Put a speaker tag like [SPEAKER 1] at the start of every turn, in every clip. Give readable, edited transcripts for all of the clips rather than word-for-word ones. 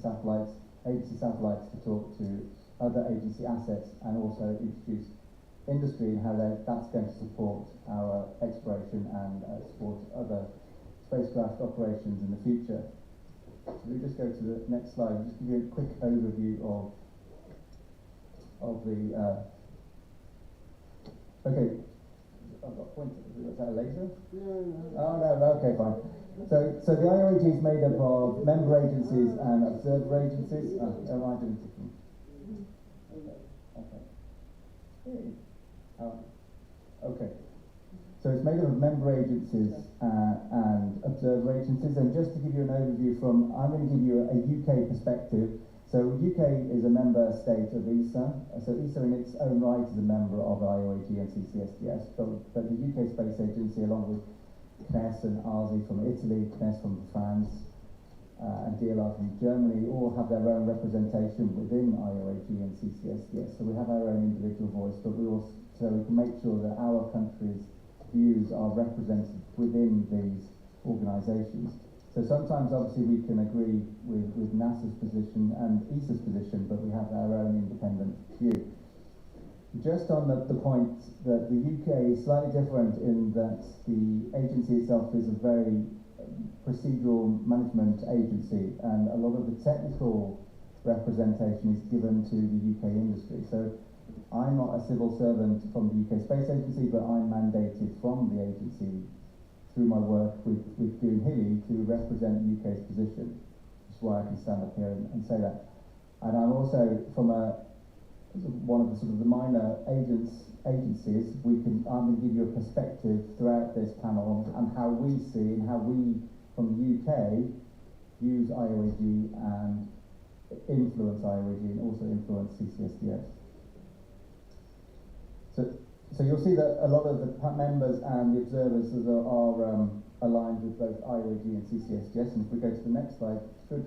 [SPEAKER 1] satellites to talk to other agency assets, and also introduce industry and how that's going to support our exploration and support other spacecraft operations in the future. So we just go to the next slide. Just give you a quick overview of the. Okay, I've got pointer. Is that a laser? No. Oh no. Okay, fine. So the IOAG is made up of member agencies and observer agencies. Am I doing something? Okay. So it's made up of member agencies and observer agencies. And just to give you an overview I'm going to give you a UK perspective. So UK is a member state of ESA. So ESA in its own right is a member of IOAG and CCSDS. But the UK Space Agency, along with CNES and ARSI from Italy, CNES from France, and DLR from Germany, all have their own representation within IOAG and CCSDS. So we have our own individual voice, but we can make sure that our country's views are represented within these organisations. So sometimes, obviously, we can agree with NASA's position and ESA's position, but we have our own independent view. Just on the point that the UK is slightly different in that the agency itself is a very procedural management agency, and a lot of the technical representation is given to the UK industry. So I'm not a civil servant from the UK Space Agency, but I'm mandated from the agency through my work with Goon Hilly to represent the UK's position, which is why I can stand up here and say that. And I'm also from one of the sort of the minor agencies. I'm going to give you a perspective throughout this panel on how we see and how we, from the UK, use IOAG and influence IOAG and also influence CCSDS. So you'll see that a lot of the members and the observers are aligned with both IOAG and CCSDS. And if we go to the next slide, it should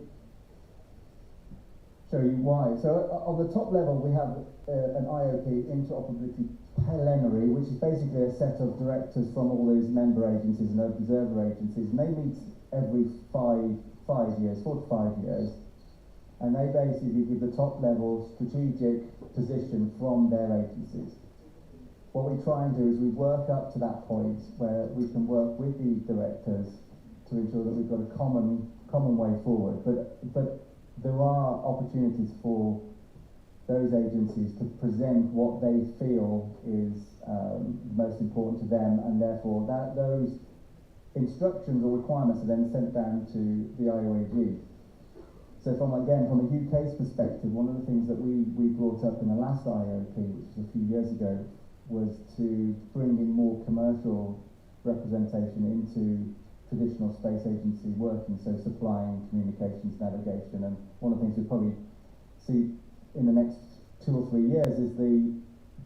[SPEAKER 1] show you why. So on the top level, we have an Iot Interoperability Plenary, which is basically a set of directors from all these member agencies and observer agencies, and they meet every 4 to 5 years, and they basically give the top level strategic position from their agencies. What we try and do is we work up to that point where we can work with the directors to ensure that we've got a common way forward. But there are opportunities for those agencies to present what they feel is most important to them, and therefore those instructions or requirements are then sent down to the IOAG. So from a UK's perspective, one of the things that we brought up in the last IOP, which was a few years ago, was to bring in more commercial representation into traditional space agency working, so supplying communications, navigation, and one of the things we probably see in the next 2 or 3 years is the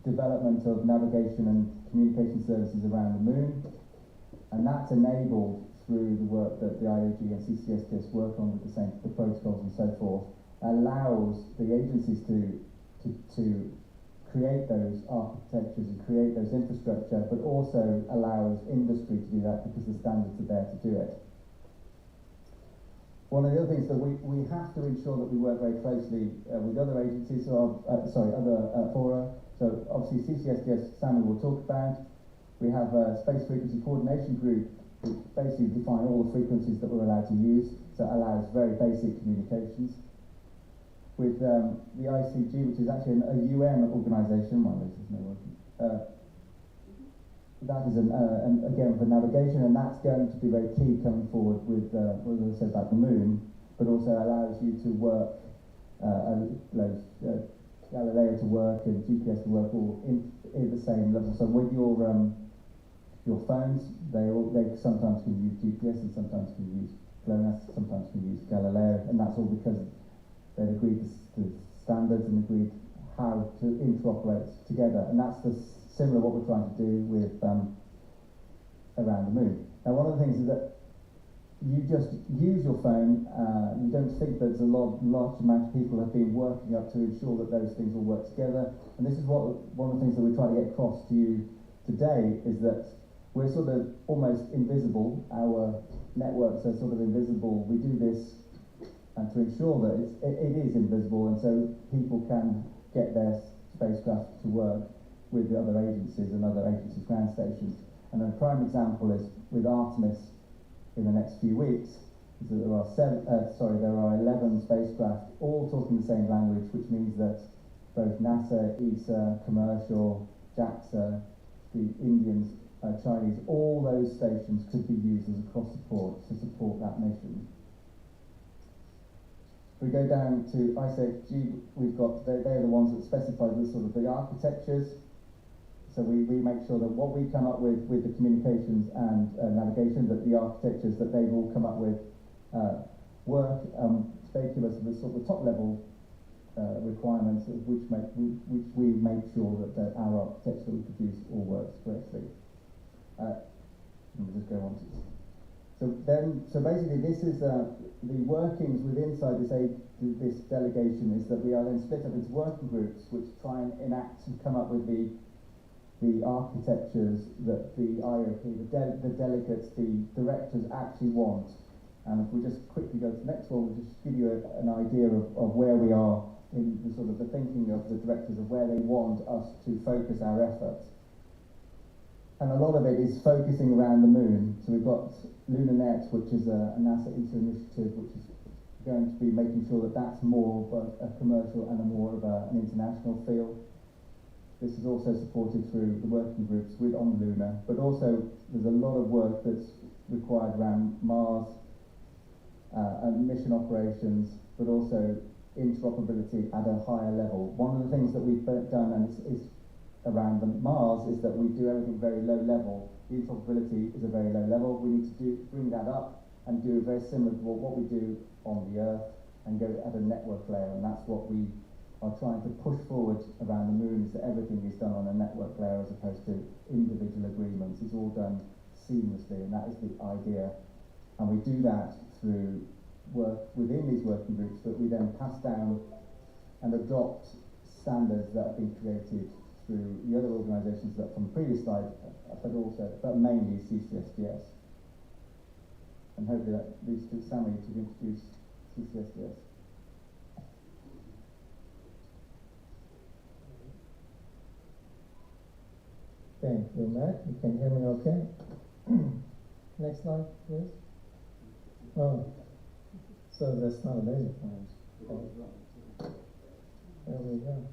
[SPEAKER 1] development of navigation and communication services around the moon, and that's enabled through the work that the IOG and CCSDS work on with the protocols and so forth, allows the agencies to create those architectures and create those infrastructure, but also allows industry to do that because the standards are there to do it. One of the other things that we have to ensure that we work very closely with other agencies, other fora. So obviously CCSDS, Sammy will talk about. We have a Space Frequency Coordination Group, which basically define all the frequencies that we're allowed to use, so it allows very basic communications. With the ICG, which is actually a UN organisation, that is again for navigation, and that's going to be very key coming forward with what I said about the moon, but also allows you to work, Galileo to work and GPS to work all in the same level. So with your phones, they sometimes can use GPS and sometimes can use GLONASS, sometimes can use Galileo, and that's all because they've agreed to standards and agreed how to interoperate together, and that's similar what we're trying to do with around the moon. Now, one of the things is that you just use your phone. You don't think there's a large amount of people have been working up to ensure that those things all work together, and this is one of the things that we try to get across to you today, is that we're sort of almost invisible. Our networks are sort of invisible. We do this and to ensure that it is invisible, and so people can get their spacecraft to work with the other agencies and other agencies' ground stations. And a prime example is with Artemis in the next few weeks. Is that there are 11 spacecraft all talking the same language, which means that both NASA, ESA, commercial, JAXA, the Indians, Chinese, all those stations could be used as a cross support to support that mission. If we go down to ICHG, we've got, they're the ones that specify the sort of the architectures. So we make sure that what we come up with the communications and navigation, that the architectures that they've all come up with work. Speculous of the sort of top level requirements, which we make sure that our architecture that we produce all works correctly. We'll just go on to this. So basically, this is the workings within inside this delegation is that we are then split up into working groups which try and enact and come up with the architectures that the IOP, the delegates, the directors actually want. And if we just quickly go to the next one, we'll just give you an idea of where we are in the sort of the thinking of the directors of where they want us to focus our efforts. And a lot of it is focusing around the moon. So we've got LunarNet, which is a NASA ESA initiative, which is going to be making sure that that's more of a commercial and more of an international field. This is also supported through the working groups on Luna, but also there's a lot of work that's required around Mars and mission operations, but also interoperability at a higher level. One of the things that we've done, and is around Mars, is that we do everything very low level. The interoperability is a very low level. We need to bring that up and do very similar to what we do on the Earth and go at a network layer, and that's what we are trying to push forward around the moon, is that everything is done on a network layer as opposed to individual agreements. It's all done seamlessly, and that is the idea. And we do that through work within these working groups that we then pass down and adopt standards that have been created through the other organisations that from the previous slide, but mainly CCSDS. And hopefully that leads to Sammy to introduce CCSDS.
[SPEAKER 2] Thank you, Matt. You can hear me okay? Next slide, please. Oh, so that's not a laser plan. Oh. There we go.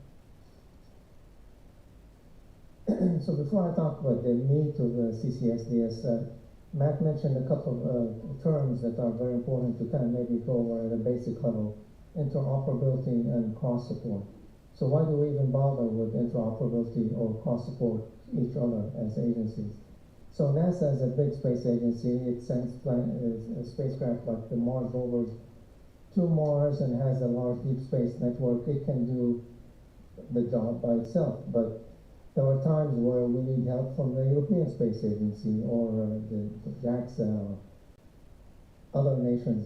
[SPEAKER 2] So before I talk about the meat of the CCSDS, Matt mentioned a couple of terms that are very important to kind of maybe go over at a basic level: interoperability and cross support. So why do we even bother with interoperability or cross support each other as agencies? So NASA is a big space agency. It sends a spacecraft like the Mars rovers to Mars and has a large deep space network. It can do the job by itself, but there are times where we need help from the European Space Agency or the JAXA or other nations.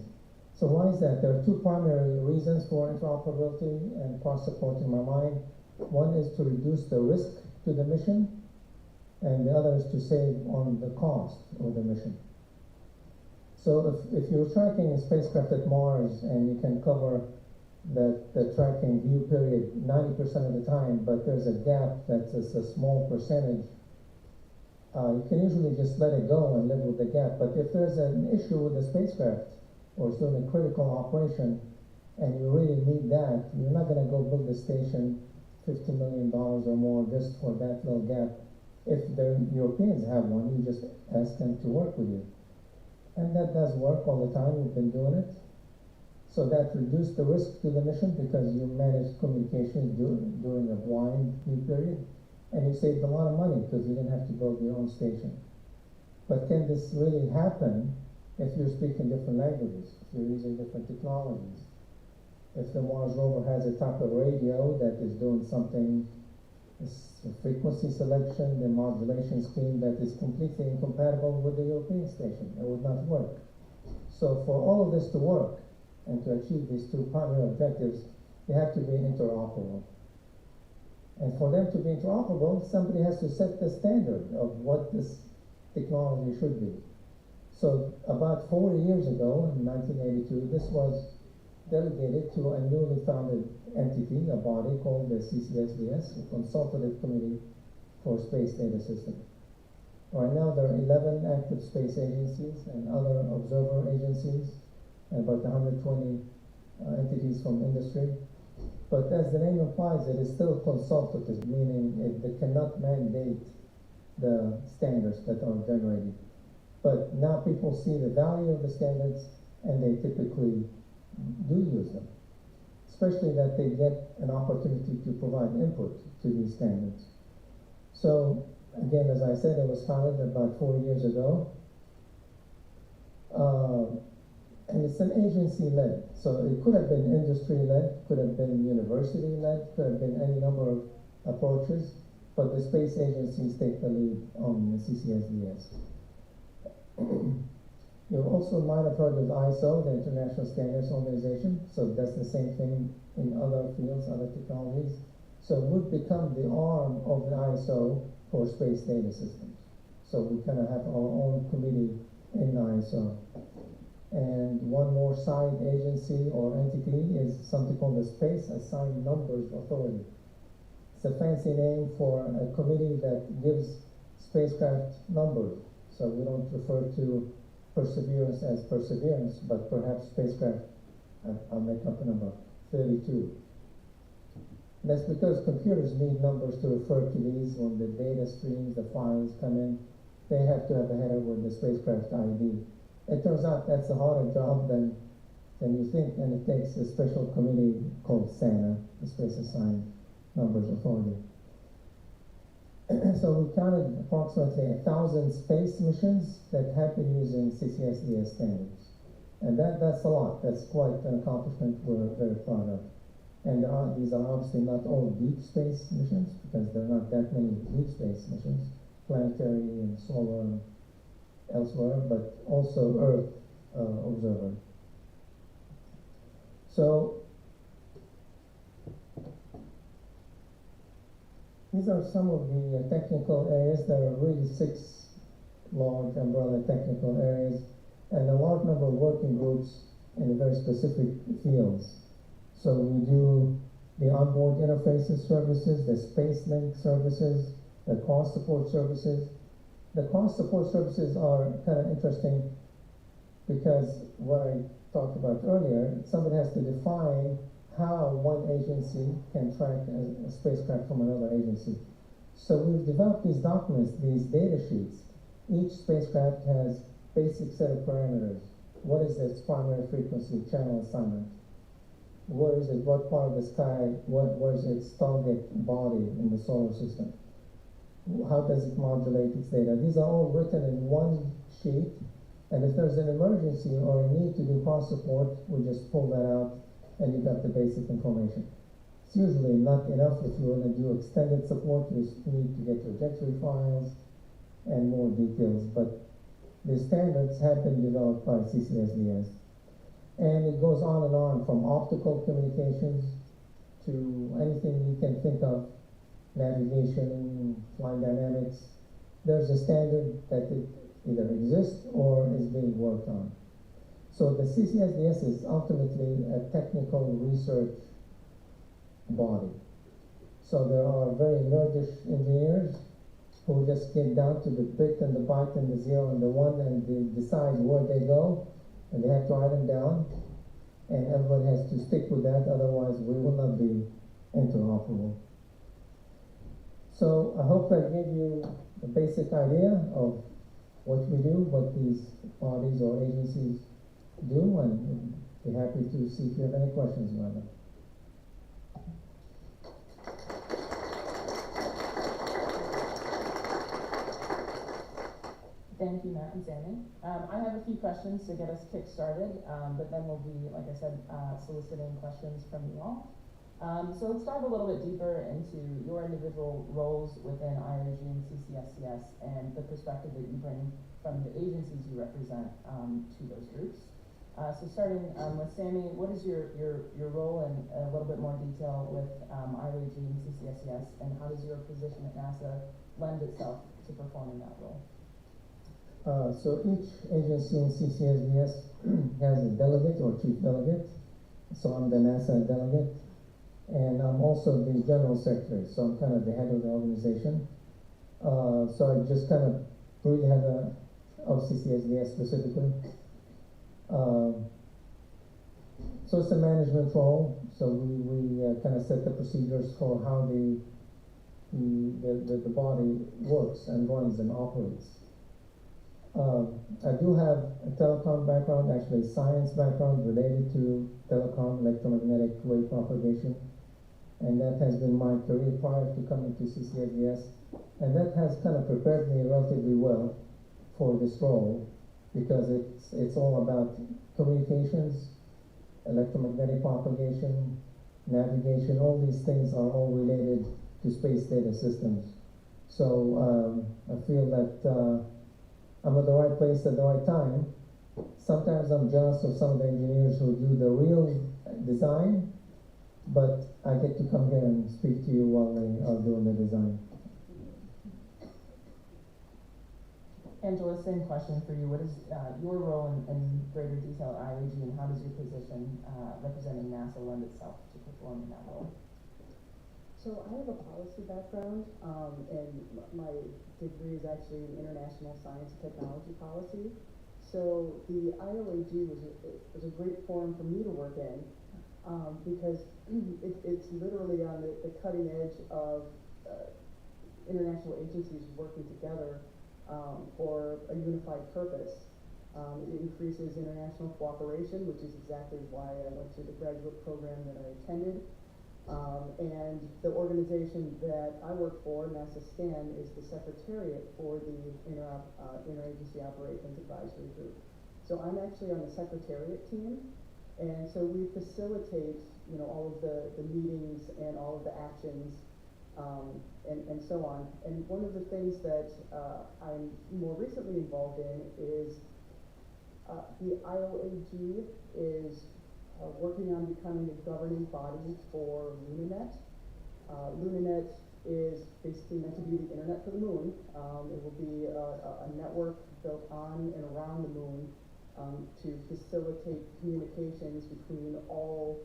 [SPEAKER 2] So why is that? There are two primary reasons for interoperability and cross support in my mind. One is to reduce the risk to the mission, and the other is to save on the cost of the mission. So if you're tracking a spacecraft at Mars and you can cover the tracking view period 90% of the time, but there's a gap that's a small percentage, you can usually just let it go and live with the gap. But if there's an issue with the spacecraft or it's doing a critical operation and you really need that, you're not going to go build a station $50 million or more just for that little gap. If the Europeans have one, you just ask them to work with you. And that does work all the time. We've been doing it. So that reduced the risk to the mission because you managed communication during a blind view period, and you saved a lot of money because you didn't have to build your own station. But can this really happen if you're speaking different languages, if you're using different technologies? If the Mars rover has a type of radio that is doing something, a frequency selection, the modulation scheme that is completely incompatible with the European station, it would not work. So for all of this to work, and to achieve these two primary objectives, they have to be interoperable. And for them to be interoperable, somebody has to set the standard of what this technology should be. So about 40 years ago, in 1982, this was delegated to a newly founded entity, a body called the CCSDS, the Consultative Committee for Space Data Systems. Right now, there are 11 active space agencies and other observer agencies, and about 120 entities from industry. But as the name implies, it is still consultative, meaning they cannot mandate the standards that are generated. But now people see the value of the standards, and they typically do use them, especially that they get an opportunity to provide input to these standards. So again, as I said, it was founded about 4 years ago. And it's an agency-led, so it could have been industry-led, could have been university-led, could have been any number of approaches, but the space agencies take the lead on the CCSDS. You also might have heard of ISO, the International Standards Organization, so that's the same thing in other fields, other technologies. So we've become the arm of the ISO for space data systems. So we kind of have our own committee in ISO. And one more side agency or entity is something called the Space Assigned Numbers Authority. It's a fancy name for a committee that gives spacecraft numbers. So we don't refer to Perseverance as Perseverance, but perhaps spacecraft, I'll make up a number, 32. That's because computers need numbers to refer to these when the data streams, the files come in. They have to have a header with the spacecraft ID. It turns out that's a harder job than you think, and it takes a special committee called SANA, the Space Assigned Numbers Authority. So we counted approximately 1,000 space missions that have been using CCSDS standards. And that's a lot. That's quite an accomplishment we're very proud of. And these are obviously not all deep space missions, because there are not that many deep space missions, planetary and solar and elsewhere, but also Earth observer. So these are some of the technical areas. There are really 6 large umbrella technical areas and a large number of working groups in very specific fields. So we do the onboard interfaces services, the space link services, the cross support services. The cross support services are kind of interesting because what I talked about earlier, somebody has to define how one agency can track a spacecraft from another agency. So we've developed these documents, these data sheets. Each spacecraft has basic set of parameters. What is its primary frequency, channel assignment? Where is it, what part of the sky, where is its target body in the solar system? How does it modulate its data? These are all written in one sheet, and if there's an emergency or a need to do cross support, we just pull that out and you got the basic information. It's usually not enough. If you want to do extended support, you need to get trajectory files and more details, but the standards have been developed by CCSDS. And it goes on and on, from optical communications to anything you can think of, navigation, flight dynamics. There's a standard that it either exists or is being worked on. So the CCSDS is ultimately a technical research body. So there are very nerdish engineers who just get down to the bit and the byte and the 0 and the 1 and they decide where they go, and they have to write them down, and everybody has to stick with that, otherwise we will not be interoperable. So I hope that gave you a basic idea of what we do, what these bodies or agencies do, and be happy to see if you have any questions about it.
[SPEAKER 3] Thank you, Matt and Sammy. I have a few questions to get us kick-started, but then we'll be, like I said, soliciting questions from you all. So let's dive a little bit deeper into your individual roles within IRG and CCSDS and the perspective that you bring from the agencies you represent to those groups. So starting with Sammy, what is your role in a little bit more detail with IRG and CCSDS, and how does your position at NASA lend itself to performing that role?
[SPEAKER 2] So each agency in CCSDS has a delegate or chief delegate, So I'm the NASA delegate, and I'm also the general secretary, so I'm kind of the head of the organization. So I just kind of really have of CCSDS specifically. So it's a management role, so we kind of set the procedures for how the body works and runs and operates. I do have a telecom background, actually science background related to telecom, electromagnetic wave propagation, and that has been my career prior to coming to CCSDS, and that has kind of prepared me relatively well for this role, because it's all about communications, electromagnetic propagation, navigation. All these things are all related to space data systems. So I feel that I'm at the right place at the right time. Sometimes I'm jealous of some of the engineers who do the real design, but I get to come here and speak to you while they are doing the design.
[SPEAKER 3] Angela, same question for you. What is your role in greater detail at IOG, and how does your position representing NASA lend itself to performing that role?
[SPEAKER 4] So I have a policy background, and my degree is actually in international science and technology policy. So the IOAG was a great forum for me to work in, because it's literally on the cutting edge of international agencies working together for a unified purpose. It increases international cooperation, which is exactly why I went to the graduate program that I attended. And the organization that I work for, NASA STAN, is the secretariat for the Interagency Operations Advisory Group. So I'm actually on the secretariat team, and so we facilitate, all of the meetings and all of the actions, and so on. And one of the things that I'm more recently involved in is the IOAG is working on becoming the governing body for LunaNet. LunaNet is basically meant to be the internet for the moon. It will be a network built on and around the moon to facilitate communications between all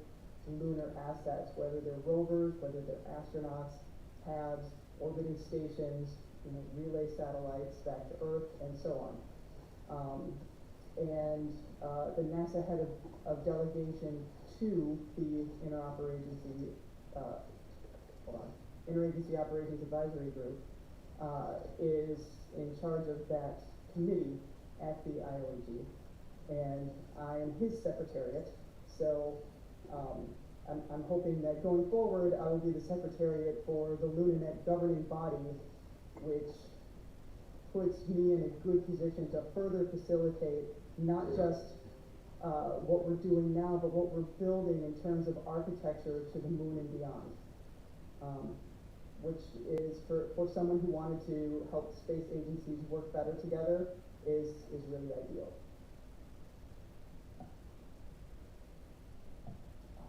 [SPEAKER 4] lunar assets, whether they're rovers, whether they're astronauts, tabs, orbiting stations, relay satellites back to Earth, and so on. And the NASA head of delegation to the Interagency Operations Advisory Group is in charge of that committee at the IOAG, and I am his secretariat. So I'm hoping that going forward I will be the secretariat for the LunaNet governing body, which puts me in a good position to further facilitate not just what we're doing now, but what we're building in terms of architecture to the moon and beyond, which is for someone who wanted to help space agencies work better together is really ideal.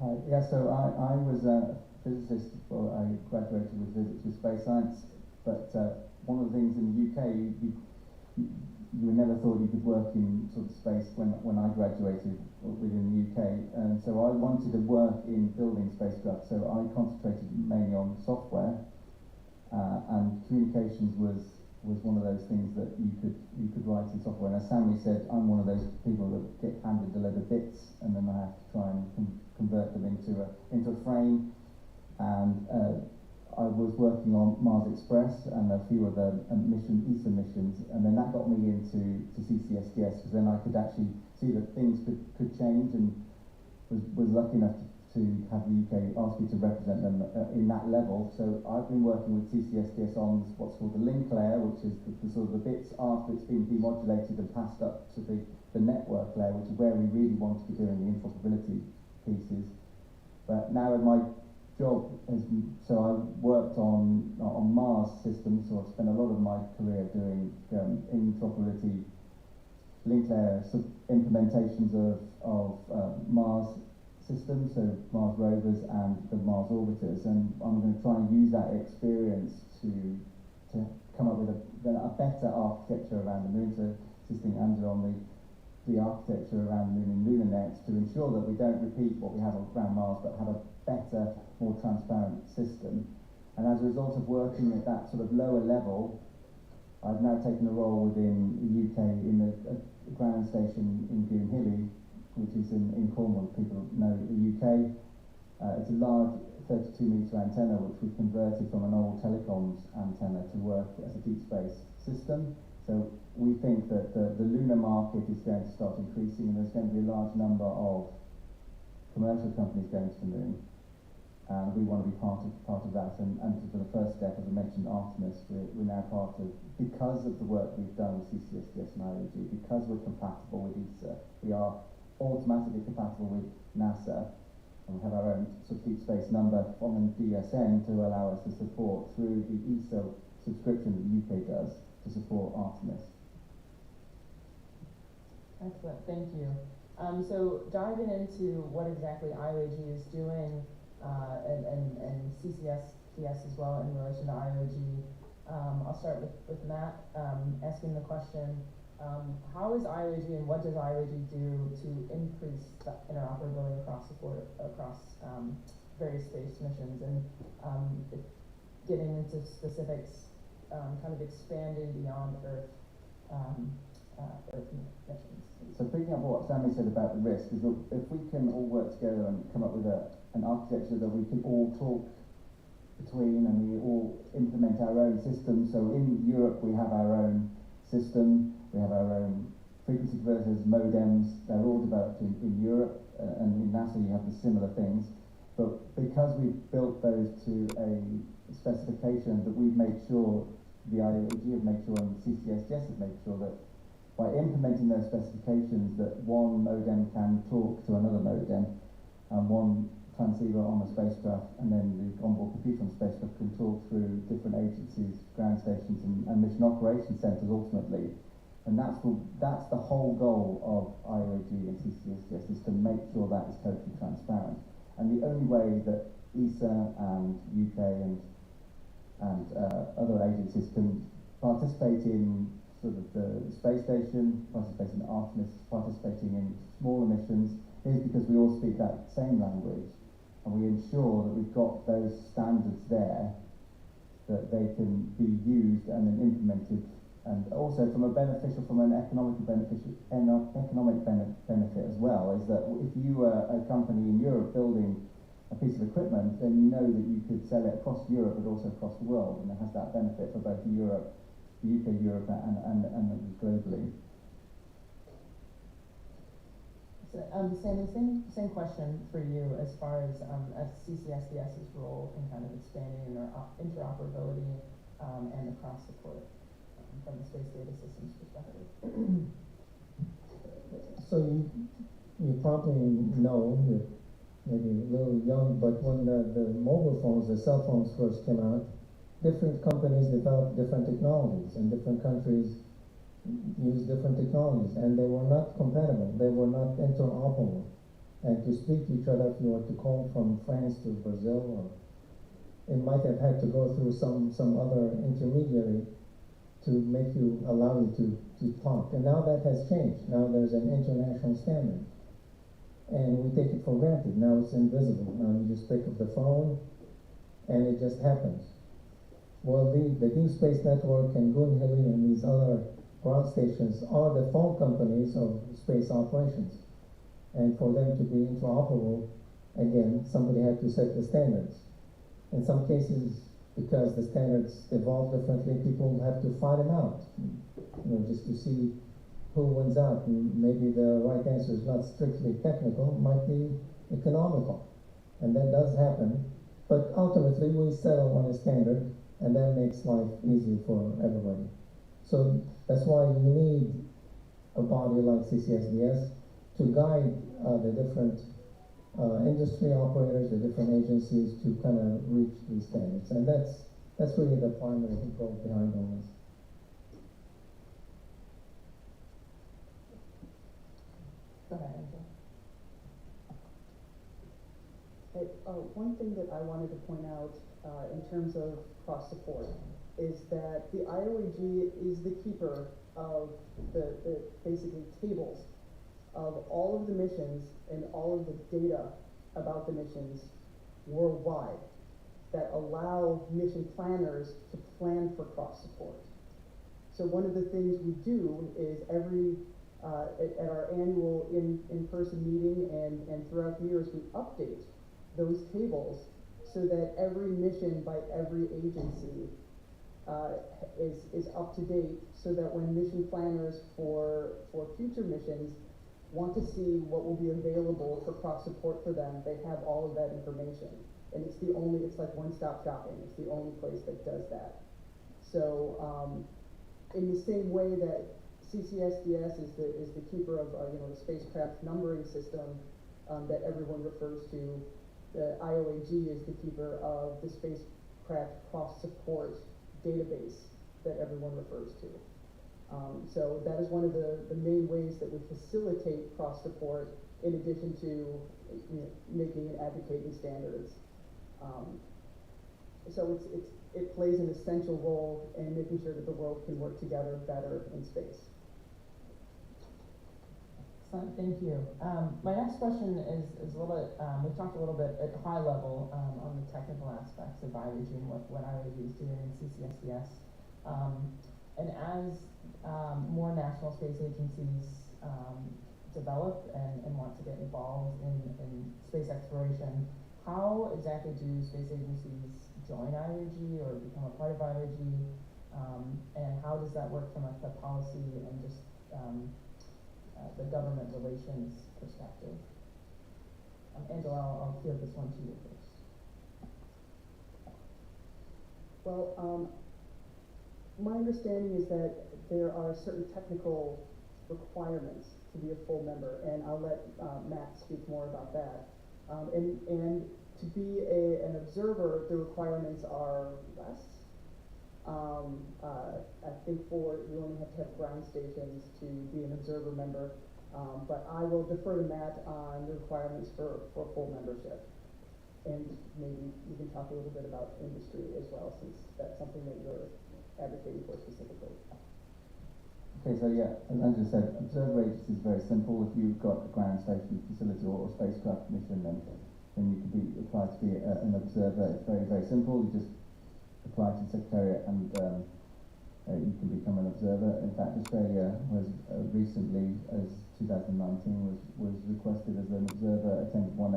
[SPEAKER 1] Hi, yeah, so I was a physicist before I graduated with physics with space science, but one of the things in the UK, you never thought you could work in sort of space when I graduated within the UK, and so I wanted to work in building spacecraft, so I concentrated mainly on software, and communications was one of those things that you could write in software. And as Sammy said, I'm one of those people that get handed a load of bits, and then I have to try and convert them into a frame, and I was working on Mars Express and a few other ESA missions, and then that got me into CCSDS, because then I could actually see that things could change, and was lucky enough to have the UK ask me to represent them in that level. So I've been working with CCSDS on what's called the link layer, which is the sort of the bits after it's been demodulated and passed up to the network layer, which is where we really want to be doing the interoperability pieces. But now in my job so I worked on Mars systems, so I've spent a lot of my career doing interoperability link layer implementations of Mars systems, so Mars rovers and the Mars orbiters, and I'm going to try and use that experience to come up with a better architecture around the moon, so existing and on the the architecture around the Moon and lunar nets to ensure that we don't repeat what we have around Mars, but have a better, more transparent system. And as a result of working at that sort of lower level, I've now taken a role within the UK in a ground station in Goonhilly, which is in Cornwall. People know the UK. It's a large 32-metre antenna which we've converted from an old telecoms antenna to work as a deep space system. So we think that the lunar market is going to start increasing, and there's going to be a large number of commercial companies going to the moon. And we want to be part of that. And for the first step, as I mentioned, Artemis, we're now part of, because of the work we've done with CCSDS and IOG, because we're compatible with ESA, we are automatically compatible with NASA, and we have our own sort of deep space number from an DSN to allow us to support through the ESA subscription that the UK does to support Artemis.
[SPEAKER 3] Excellent, thank you. So diving into what exactly IOAG is doing, and CCSDS as well in relation to IOG, I'll start with Matt, asking the question, how is IOAG and what does IOAG do to increase the interoperability across the board, across various space missions, and getting into specifics, kind of expanding beyond Earth missions.
[SPEAKER 1] So picking up what Sammy said about the risk, is that if we can all work together and come up with an architecture that we can all talk between and we all implement our own system. So in Europe we have our own system, we have our own frequency converters, modems, they're all developed in Europe, and in NASA you have the similar things. But because we've built those to a specification that we've made sure, the IOAG have made sure and CCSDS have made sure that by implementing those specifications that one modem can talk to another modem, and one transceiver on a spacecraft, and then the onboard computer on the spacecraft can talk through different agencies, ground stations, and mission operations centres ultimately. And that's the whole goal of IOAG and CCSDS, is to make sure that is totally transparent. And the only way that ESA and UK and other agencies can participate in sort of the space station, participating in Artemis, participating in smaller missions, is because we all speak that same language, and we ensure that we've got those standards there, that they can be used and then implemented, and also from an economic benefit as well, is that if you were a company in Europe building a piece of equipment, then you know that you could sell it across Europe but also across the world, and it has that benefit for both Europe, the UK, Europe, and globally.
[SPEAKER 3] So, Sammy, same question for you as far as CCSDS's role in kind of expanding interoperability and across the board from the space data systems perspective.
[SPEAKER 2] So you probably know, you're maybe a little young, but when the mobile phones, the cell phones first came out, different companies developed different technologies, and different countries use different technologies, and they were not compatible, they were not interoperable. And to speak to each other, if you were to call from France to Brazil, or it might have had to go through some other intermediary to allow you to talk. And now that has changed. Now there's an international standard, and we take it for granted. Now it's invisible. Now you just pick up the phone and it just happens. Well, the Deep Space Network and Goonhilly and these other ground stations are the phone companies of space operations. And for them to be interoperable, again, somebody had to set the standards. In some cases, because the standards evolve differently, people have to fight them out, just to see who wins out. And maybe the right answer is not strictly technical, it might be economical. And that does happen. But ultimately, we settle on a standard, and that makes life easy for everybody. So that's why you need a body like CCSDS to guide the different industry operators, the different agencies to kind of reach these standards. And that's really the primary goal behind all this.
[SPEAKER 3] Go ahead, Angela.
[SPEAKER 4] One thing that I wanted to point out in terms of cross support is that the IOAG is the keeper of the basically tables of all of the missions and all of the data about the missions worldwide that allow mission planners to plan for cross support. So one of the things we do is at our annual in-person meeting and throughout the years, we update those tables so that every mission by every agency is up to date, so that when mission planners for future missions want to see what will be available for cross support for them, they have all of that information. And it's like one-stop shopping. It's the only place that does that. So in the same way that CCSDS is the keeper of the spacecraft numbering system that everyone refers to, the IOAG is the keeper of the spacecraft cross support database that everyone refers to. So that is one of the main ways that we facilitate cross support, in addition to making and advocating standards. So it plays an essential role in making sure that the world can work together better in space.
[SPEAKER 3] Excellent, thank you. My next question is a little bit, we've talked a little bit at a high level on the technical aspects of IOAG and what IOAG is doing in CCSDS. And as more national space agencies develop and want to get involved in space exploration, how exactly do space agencies join IOAG or become a part of IOAG? And how does that work from the policy and just the government relations perspective? Angela, I'll field this one to you first.
[SPEAKER 4] Well, my understanding is that there are certain technical requirements to be a full member, and I'll let Matt speak more about that. And to be an observer, the requirements are less. I think you only have to have ground stations to be an observer member, but I will defer to Matt on the requirements for full membership. And maybe you can talk a little bit about industry as well, since that's something that you're advocating for specifically.
[SPEAKER 1] Okay, so yeah, as Angela said, observer agency is very simple. If you've got a ground station facility or a spacecraft mission, then you can apply to be an observer. It's very, very simple. You just apply to the Secretariat and you can become an observer. In fact, Australia was recently, as 2019, was requested as an observer, attended one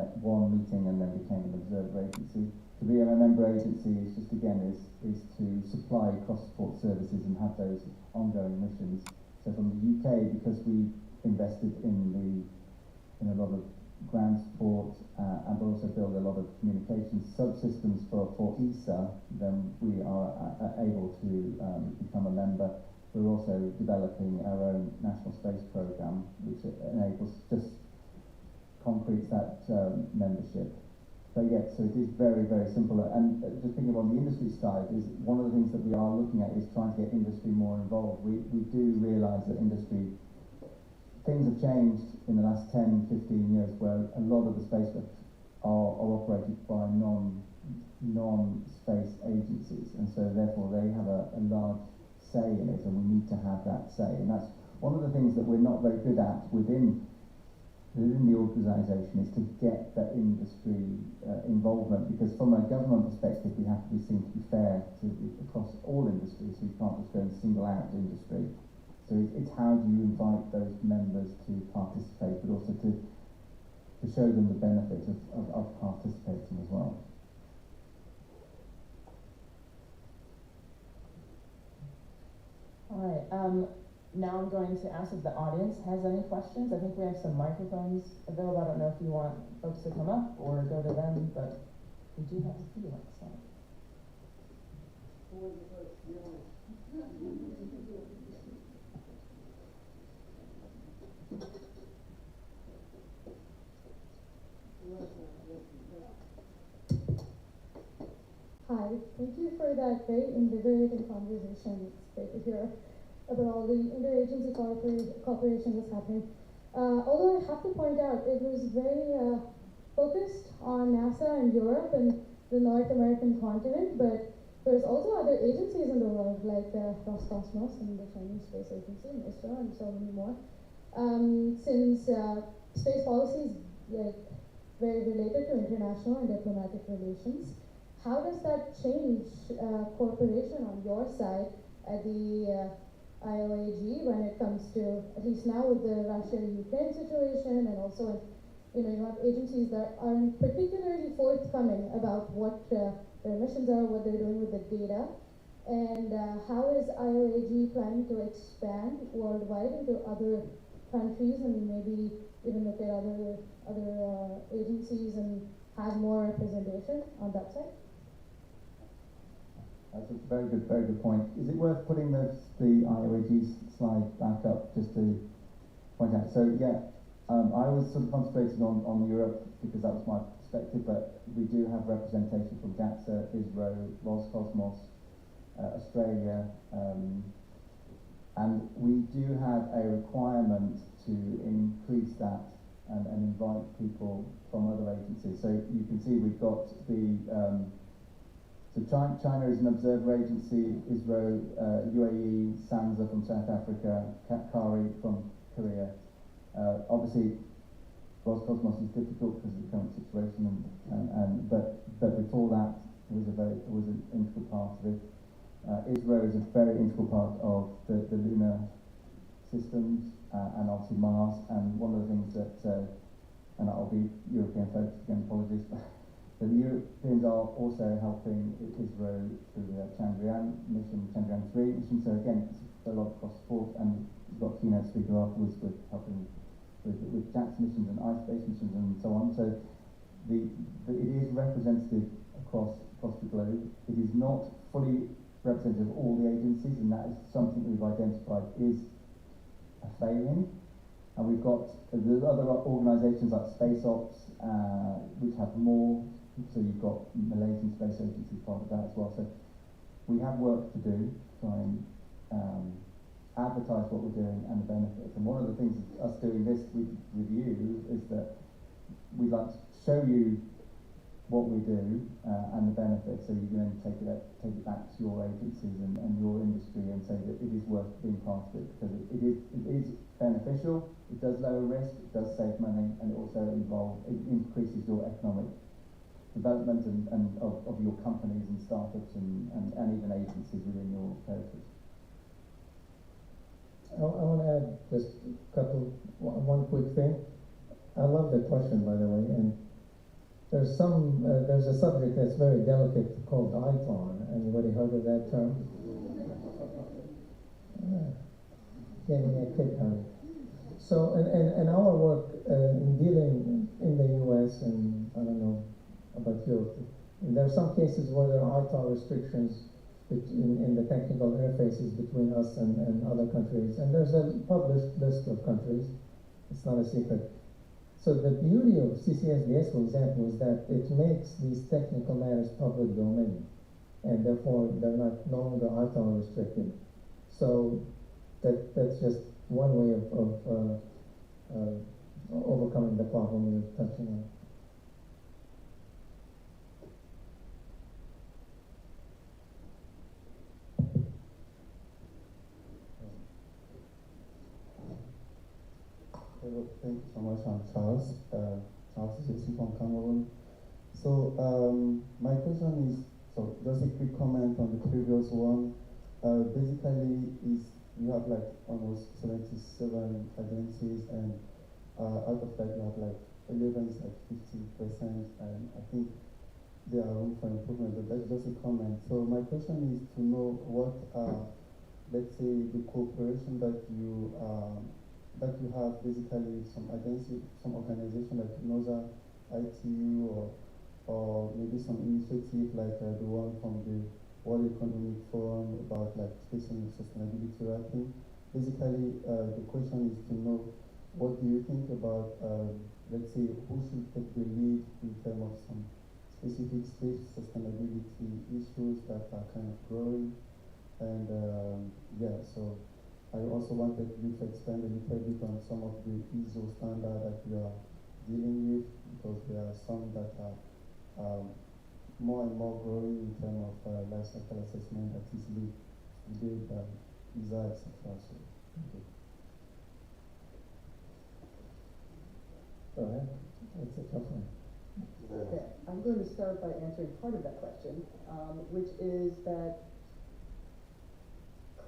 [SPEAKER 1] meeting and then became an observer agency. To be a member agency is just, again, is to supply cross-support services and have those ongoing missions. So from the UK, because we invested in a lot of ground support and also build a lot of communications subsystems for ESA, then we are able to become a member. We're also developing our own national space program, which enables just concretes that membership. So yeah, so it is very, very simple. And just thinking on the industry side, is one of the things that we are looking at is trying to get industry more involved. We do realise that industry, things have changed in the last 10, 15 years, where a lot of the spacecraft are operated by non-space agencies, and so therefore they have a large say in it, and we need to have that say. And that's one of the things that we're not very good at within the organisation, is to get that industry involvement, because from a government perspective we have to be seen to be fair across all industries, so you can't just go and single out industry. So it's how do you invite those members to participate, but also to show them the benefit of participating as well.
[SPEAKER 3] All right. Now I'm going to ask if the audience has any questions. I think we have some microphones available. I don't know if you want folks to come up or go to them, but we do have a few, so.
[SPEAKER 5] Hi, thank you for that very invigorating conversation. It's great to hear about all the interagency cooperation that's happening. Although I have to point out, it was very focused on NASA and Europe and the North American continent, but there's also other agencies in the world, like Roscosmos and the Chinese Space Agency and ISRO and so many more. Since space policy is like very related to international and diplomatic relations, how does that change cooperation on your side at the IOAG when it comes to, at least now with the Russia-Ukraine situation, and also you have agencies that aren't particularly forthcoming about what their missions are, what they're doing with the data, and how is IOAG planning to expand worldwide into other countries and maybe even look at other agencies and have more representation on that side?
[SPEAKER 1] That's a very good point. Is it worth putting the IOAG slide back up just to point out? So yeah, I was sort of concentrating on Europe because that was my perspective, but we do have representation from JAXA, ISRO, Roscosmos, Australia, and we do have a requirement to increase that and invite people from other agencies. So you can see we've got the so China is an observer agency, ISRO, UAE, SANZA from South Africa, CARI from Korea. Obviously, Roscosmos is difficult because of the current situation, but before that, it was an integral part of it. ISRO is a very integral part of the lunar systems and obviously Mars. And one of the things that, and I'll be European focused again, apologies, but the Europeans are also helping ISRO through the Chandrayaan mission, Chandrayaan 3 mission. So again, it's a lot across support, and we've got a keynote speaker afterwards with helping with JAXA missions and iSpace missions and so on. So it is representative across the globe. It is not fully representative of all the agencies, and that is something we've identified is a failing. And we've got the other organisations like Space Ops, which have more. So you've got Malaysian Space Agency part of that as well. So we have work to do to try and advertise what we're doing and the benefits. And one of the things of us doing this with you is that we'd like to show you what we do and the benefits, so you can then take it back to your agencies and your industry and say that it is worth being part of it, because it is beneficial, it does lower risk, it does save money, and it also increases your economic development and of your companies and startups and even agencies within your territories.
[SPEAKER 2] I want to add just one quick thing. I love the question, by the way, and there's a subject that's very delicate called ITAR. Anybody heard of that term? Getting a kick out of it. So, and our work in dealing in the US, and I don't know about Europe, there are some cases where there are ITAR restrictions in the technical interfaces between us and other countries. And there's a published list of countries. It's not a secret. So the beauty of CCSDS, for example, is that it makes these technical matters public domain, and therefore they're no longer ITAR restricted. So that's just one way of overcoming the problem you're touching on.
[SPEAKER 6] Hello, thank you so much. I'm Charles. Charles is from Cameroon. So my question is, so just a quick comment on the previous one. Basically, is you have like almost 77 agencies, and out of that you have like 11 is like 50%, and I think there are room for improvement. But that's just a comment. So my question is to know what, let's say, the cooperation that you have basically some agency, some organization like UNOOSA, ITU, or maybe some initiative like the one from the World Economic Forum about like space and sustainability writing. Basically, the question is to know, what do you think about, let's say, who should take the lead in terms of some specific space sustainability issues that are kind of growing? And yeah, so I also wanted you to expand a little bit on some of the ISO standards that you are dealing with, because there are some that are more and more growing in terms of life cycle assessment that is lead by ISA, etc. So, thank you.
[SPEAKER 2] Go ahead. It's a tough one.
[SPEAKER 4] Okay, I'm going to start by answering part of that question, which is that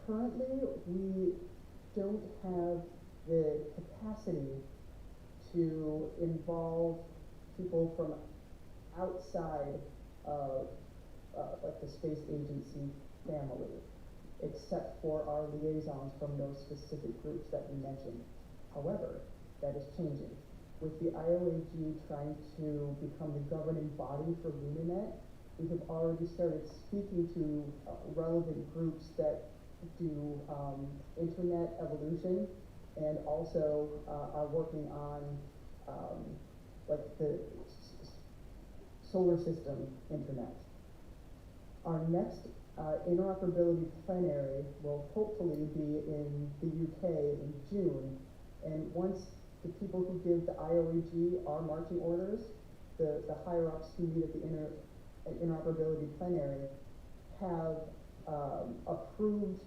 [SPEAKER 4] currently we don't have the capacity to involve people from outside of like the space agency family, except for our liaisons from those specific groups that we mentioned. However, that is changing. With the IOAG trying to become the governing body for LunaNet, we have already started speaking to relevant groups that do internet evolution, and also are working on like the solar system internet. Our next interoperability plenary will hopefully be in the UK in June, and once the people who give the IOAG our marching orders, the higher-ups who meet at the interoperability plenary have approved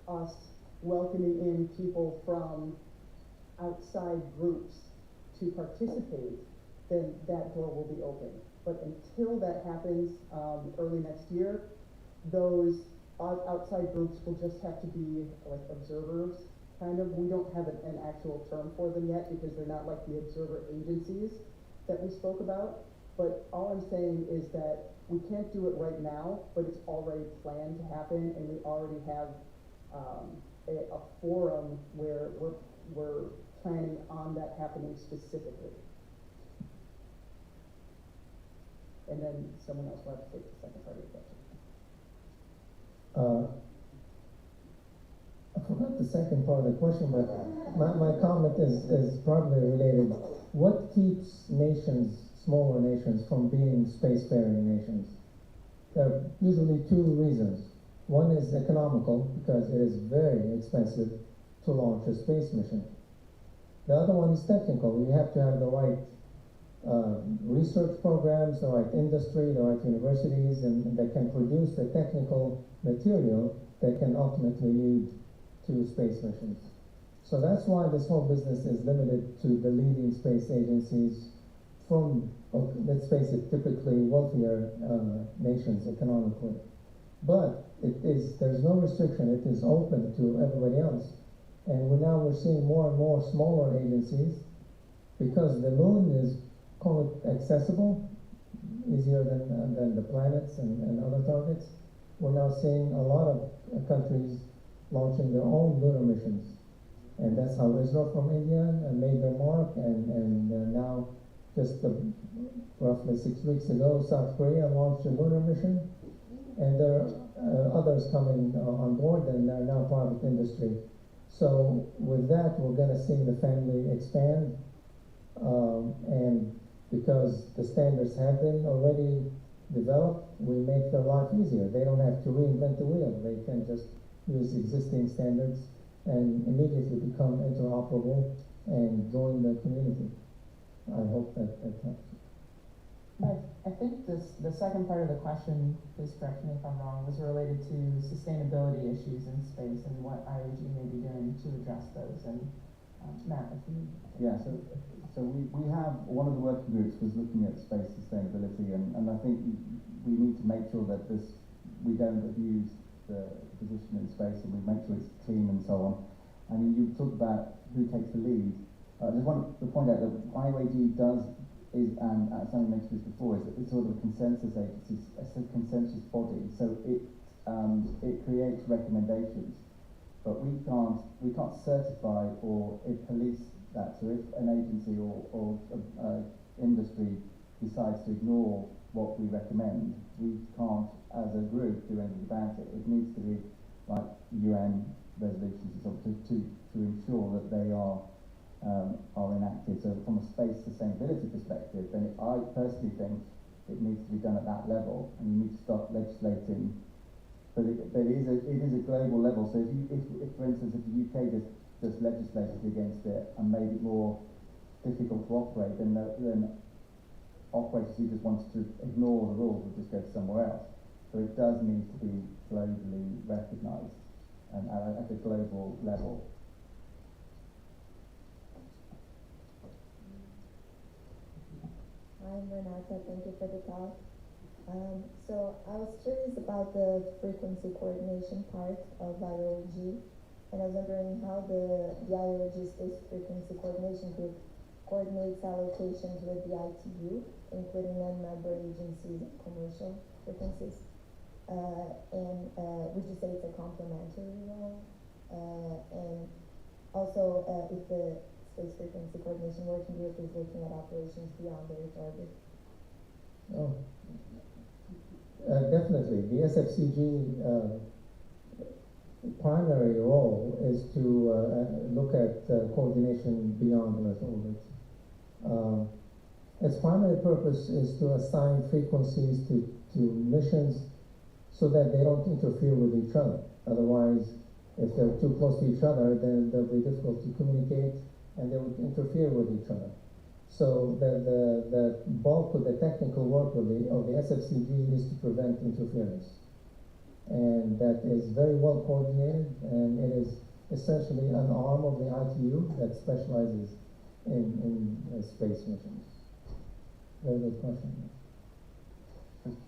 [SPEAKER 4] us welcoming in people from outside groups to participate, then that door will be open. But until that happens early next year, those outside groups will just have to be like observers, kind of. We don't have an actual term for them yet because they're not like the observer agencies that we spoke about. But all I'm saying is that we can't do it right now, but it's already planned to happen, and we already have a forum where we're planning on that happening specifically. And then someone else will have to take the second part of the question.
[SPEAKER 2] I forgot the second part of the question, but my comment is probably related. What keeps nations, smaller nations, from being spacefaring nations? There are usually two reasons. One is economical, because it is very expensive to launch a space mission. The other one is technical. You have to have the right research programs, the right industry, the right universities, and that can produce the technical material that can ultimately lead to space missions. So that's why this whole business is limited to the leading space agencies from, let's face it, typically wealthier nations economically. But there's no restriction. It is open to everybody else. And we're seeing more and more smaller agencies, because the moon is, call it, accessible, easier than the planets and other targets. We're now seeing a lot of countries launching their own lunar missions. And that's how Israel from India made their mark, and now, just roughly 6 weeks ago, South Korea launched a lunar mission, and there are others coming on board, and they're now private industry. So with that, we're going to see the family expand, and because the standards have been already developed, we make their life easier. They don't have to reinvent the wheel. They can just use existing standards and immediately become interoperable and join the community. I hope that helps.
[SPEAKER 3] I think the second part of the question, please correct me if I'm wrong, was related to sustainability issues in space and what IOG may be doing to address those. And Matt, if you...
[SPEAKER 1] Yeah, so we have, one of the working groups was looking at space sustainability, and I think we need to make sure that we don't abuse the position in space, and we make sure it's clean and so on. And you talked about who takes the lead. I just want to point out that IOAG and Sammy mentioned this before, it's sort of a consensus agency, a consensus body. So it creates recommendations, but we can't certify or police that. So if an agency or industry decides to ignore what we recommend, we can't, as a group, do anything about it. It needs to be like UN resolutions to ensure that they are enacted. So from a space sustainability perspective, then I personally think it needs to be done at that level, and you need to start legislating. But it is a global level. So if for instance, if the UK just legislated against it and made it more difficult to operate, then operators who just wanted to ignore the rules would just go somewhere else. So it does need to be globally recognised and at a global level.
[SPEAKER 7] I'm Renata, thank you for the talk. So I was curious about the frequency coordination part of IOG, and I was wondering how the IOG Space Frequency Coordination Group coordinates allocations with the ITU, including non-member agencies and commercial frequencies. Would you say it's a complementary role? And also, if the Space Frequency Coordination Working Group is looking at operations beyond the Earth orbit?
[SPEAKER 2] Oh, definitely. The SFCG primary role is to look at coordination beyond Earth orbit. Its primary purpose is to assign frequencies to missions so that they don't interfere with each other. Otherwise, if they're too close to each other, then they'll be difficult to communicate and they would interfere with each other. So the bulk of the technical work of the SFCG is to prevent interference. And that is very well coordinated, and it is essentially an arm of the ITU that specializes in space missions. Very good question.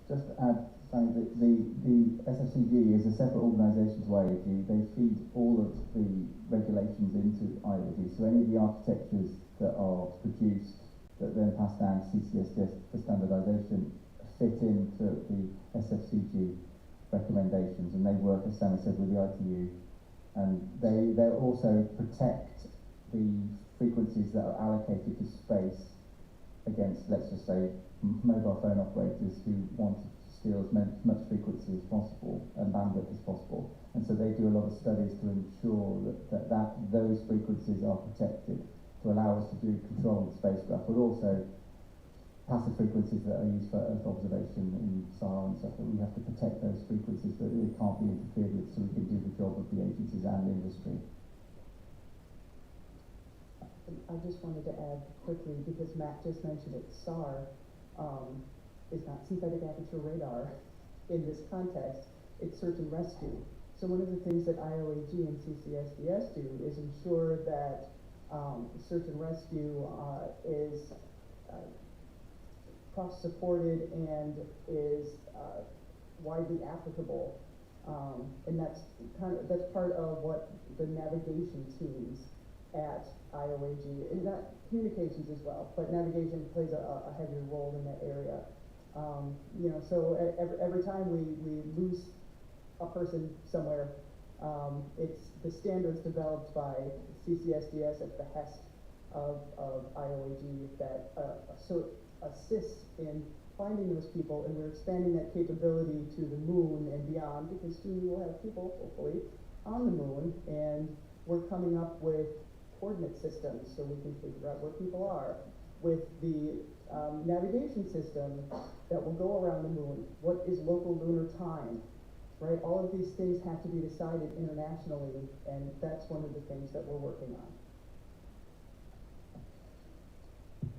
[SPEAKER 1] Just to add something, the SFCG is a separate organisation to IOG. They feed all of the regulations into IOG. So any of the architectures that are produced that then pass down to CCSDS for standardisation fit into the SFCG recommendations, and they work, as Sammy said, with the ITU, and they also protect the frequencies that are allocated to space against, let's just say, mobile phone operators who want to steal as much frequency as possible and bandwidth as possible. And so they do a lot of studies to ensure that those frequencies are protected to allow us to do control of the spacecraft, but also passive frequencies that are used for Earth observation in SAR and stuff, that we have to protect those frequencies so that they can't be interfered with, so we can do the job of the agencies and the industry.
[SPEAKER 4] I just wanted to add quickly, because Matt just mentioned it, SAR is not synthetic aperture radar in this context, it's search and rescue. So one of the things that IOAG and CCSDS do is ensure that search and rescue is cross-supported and is widely applicable, and that's part of what the navigation teams at IOAG, and not communications as well, but navigation plays a heavier role in that area. You know, so every time we lose a person somewhere, it's the standards developed by CCSDS at the behest of IOAG that assist in finding those people, and we're expanding that capability to the moon and beyond, because soon we will have people, hopefully, on the moon, and we're coming up with coordinate systems so we can figure out where people are. With the navigation system that will go around the moon, what is local lunar time, right? All of these things have to be decided internationally, and that's one of the things that we're working on.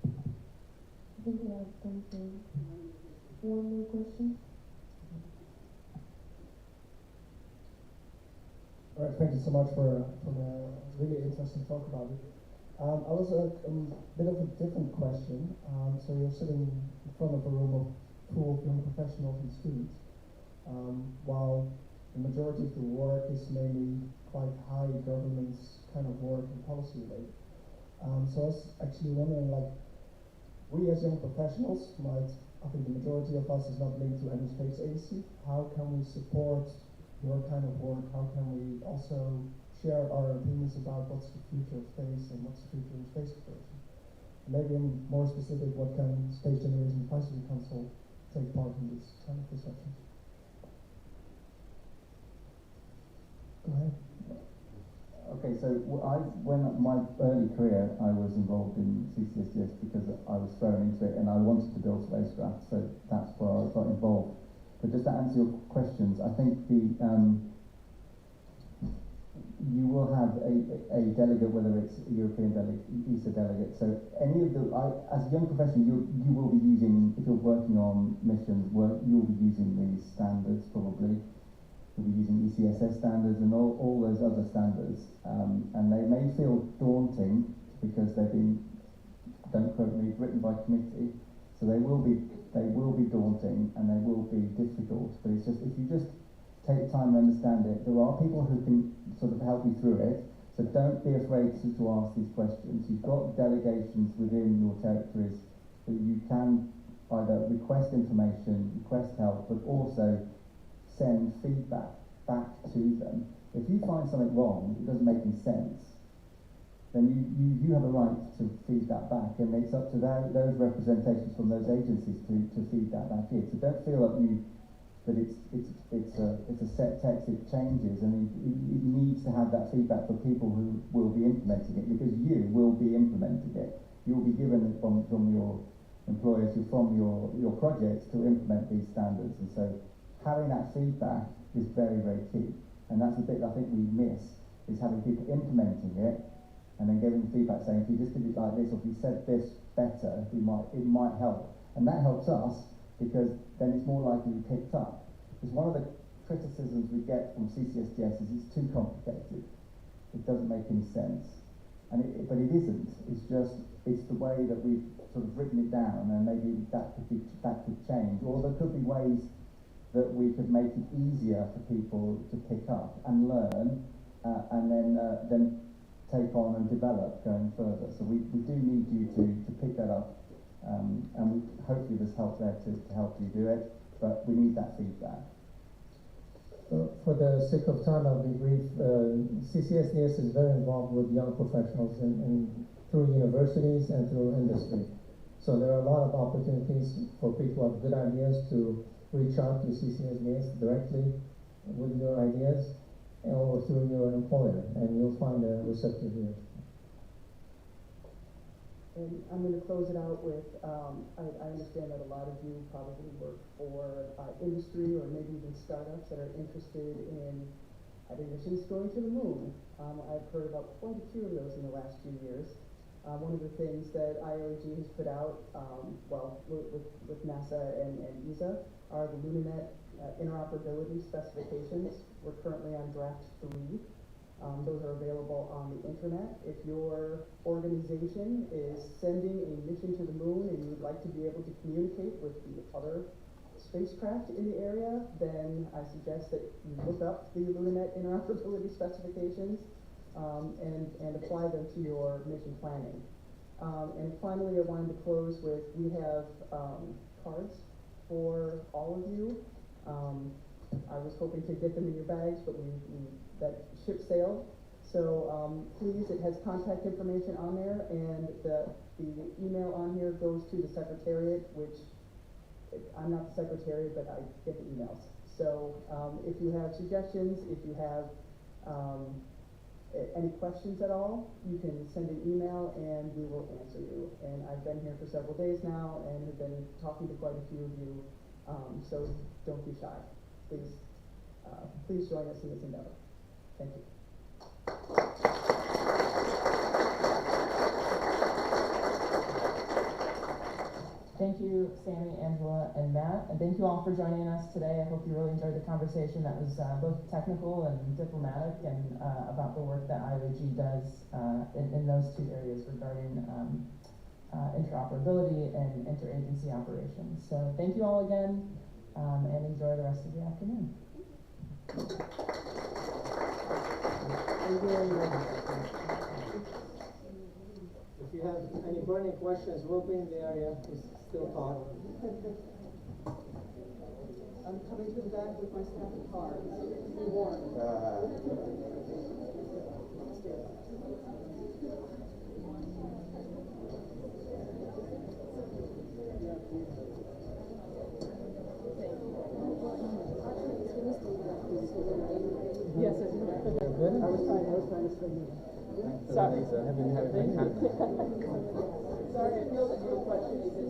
[SPEAKER 5] I think we have time for one more question.
[SPEAKER 8] All right, thank you so much for a really interesting talk about it. I was a bit of a different question. So you're sitting in front of a room of full of young professionals and students, while the majority of the work is mainly quite high governance kind of work and policy related. So I was actually wondering, like, we as young professionals I think the majority of us is not linked to any space agency. How can we support your kind of work? How can we also share our opinions about what's the future of space and what's the future of space exploration? Maybe more specific, what can Space Generation Advisory Council take part in this kind of discussions? Go ahead.
[SPEAKER 1] Okay, so when my early career, I was involved in CCSDS because I was thrown into it and I wanted to build spacecraft, so that's where I got involved. But just to answer your questions, I think you will have a delegate, whether it's a European delegate, ESA delegate. So any of as a young professional, you will be using, if you're working on missions, you'll be using these standards probably. You'll be using ECSS standards and all those other standards, and they may feel daunting because they've been, don't quote me, written by committee, So they will be daunting and they will be difficult, but it's just, if you just take time and understand it, there are people who can sort of help you through it, so don't be afraid to ask these questions. You've got delegations within your territories that you can either request information, request help, but also send feedback back to them. If you find something wrong, it doesn't make any sense, then you have a right to feed that back, and it's up to those representations from those agencies to feed that back in. So don't feel that it's a set text, it changes, and it needs to have that feedback for people who will be implementing it, because you will be implementing it. You'll be given it from your employers, from your projects to implement these standards, and so having that feedback is very, very key. And that's the bit I think we miss, is having people implementing it and then giving feedback saying, if you just did it like this, or if you said this better, it might help. And that helps us, because then it's more likely to be picked up. Because one of the criticisms we get from CCSDS is it's too complicated. It doesn't make any sense. But it isn't. It's the way that we've sort of written it down, and maybe that could change. Or there could be ways that we could make it easier for people to pick up and learn, and then take on and develop going further. So we do need you to pick that up, and hopefully there's help there to help you do it, but we need that feedback.
[SPEAKER 2] For the sake of time, I'll be brief. CCSDS is very involved with young professionals through universities and through industry. So there are a lot of opportunities for people who have good ideas to reach out to CCSDS directly with your ideas, or through your employer, and you'll find a receptive ear.
[SPEAKER 4] And I'm going to close it out with, I understand that a lot of you probably work for industry or maybe even startups that are interested in having missions going to the moon. I've heard about quite a few of those in the last few years. One of the things that IOG has put out, with NASA and ESA, are the LunaNet interoperability specifications. We're currently on draft 3. Those are available on the internet. If your organization is sending a mission to the moon and you would like to be able to communicate with the other spacecraft in the area, then I suggest that you look up the LunaNet interoperability specifications and apply them to your mission planning. And finally, I wanted to close with, we have cards for all of you. I was hoping to get them in your bags, but that ship sailed. So please, it has contact information on there, and the email on here goes to the Secretariat, which I'm not the Secretary, but I get the emails. So if you have suggestions, if you have any questions at all, you can send an email and we will answer you. And I've been here for several days now and have been talking to quite a few of you, so don't be shy. Please join us in this endeavor. Thank you.
[SPEAKER 3] Thank you, Sammy, Angela, and Matt, and thank you all for joining us today. I hope you really enjoyed the conversation. That was both technical and diplomatic, and about the work that IOG does in those two areas regarding interoperability and interagency operations. So thank you all again, and enjoy the rest of the afternoon.
[SPEAKER 2] If you have any burning questions, we'll be in the area. We still talk.
[SPEAKER 4] I'm coming to the back with my stack of cards. Be warned. Yes, I do. I was trying to swing you.
[SPEAKER 3] Sorry.
[SPEAKER 4] Sorry, I feel that your question is in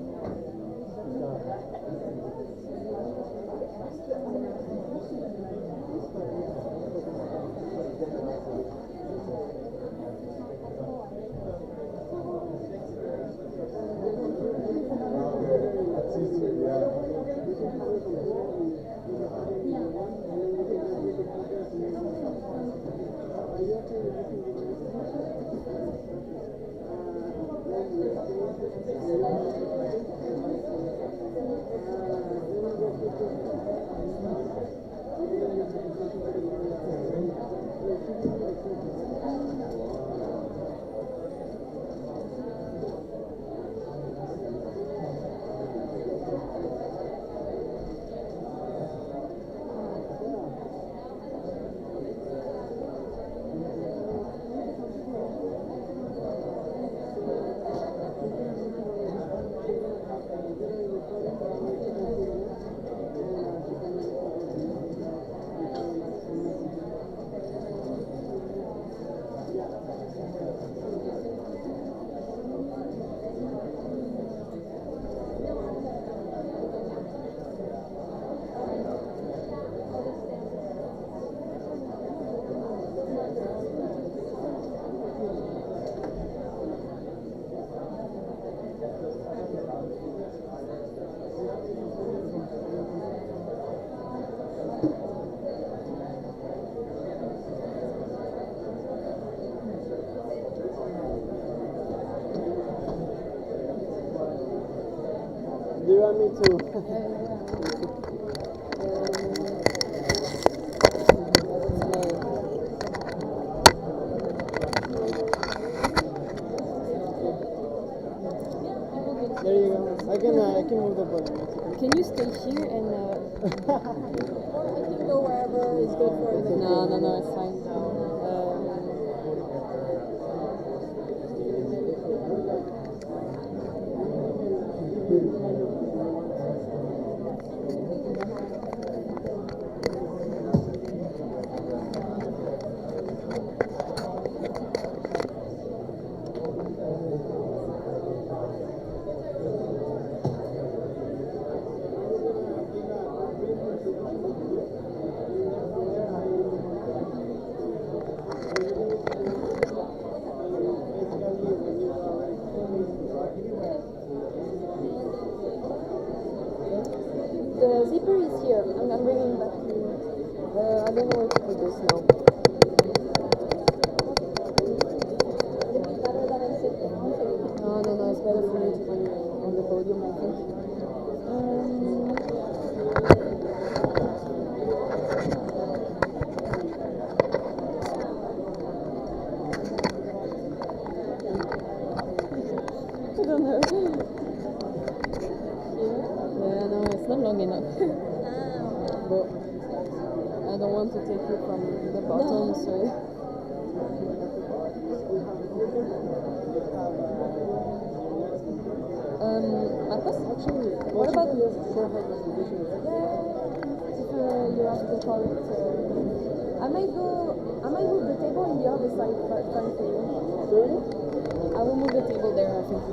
[SPEAKER 9] too. There you go. I can move the button.
[SPEAKER 10] Can you stay here and or I can go wherever is good for the No, it's fine. The zipper is here. I'm bringing it back to you. I don't know where to put this now. Would it be better that I sit down so you can... No, it's better for me to be on the podium, I think. I don't know. Yeah, no, it's not long enough. But I don't want to take you from the bottom, so... Marcos? Actually, what about your short presentation? Yeah, if you have to call it... I might move the table on the other side, fine for you. Sorry? I will move the table there, I think.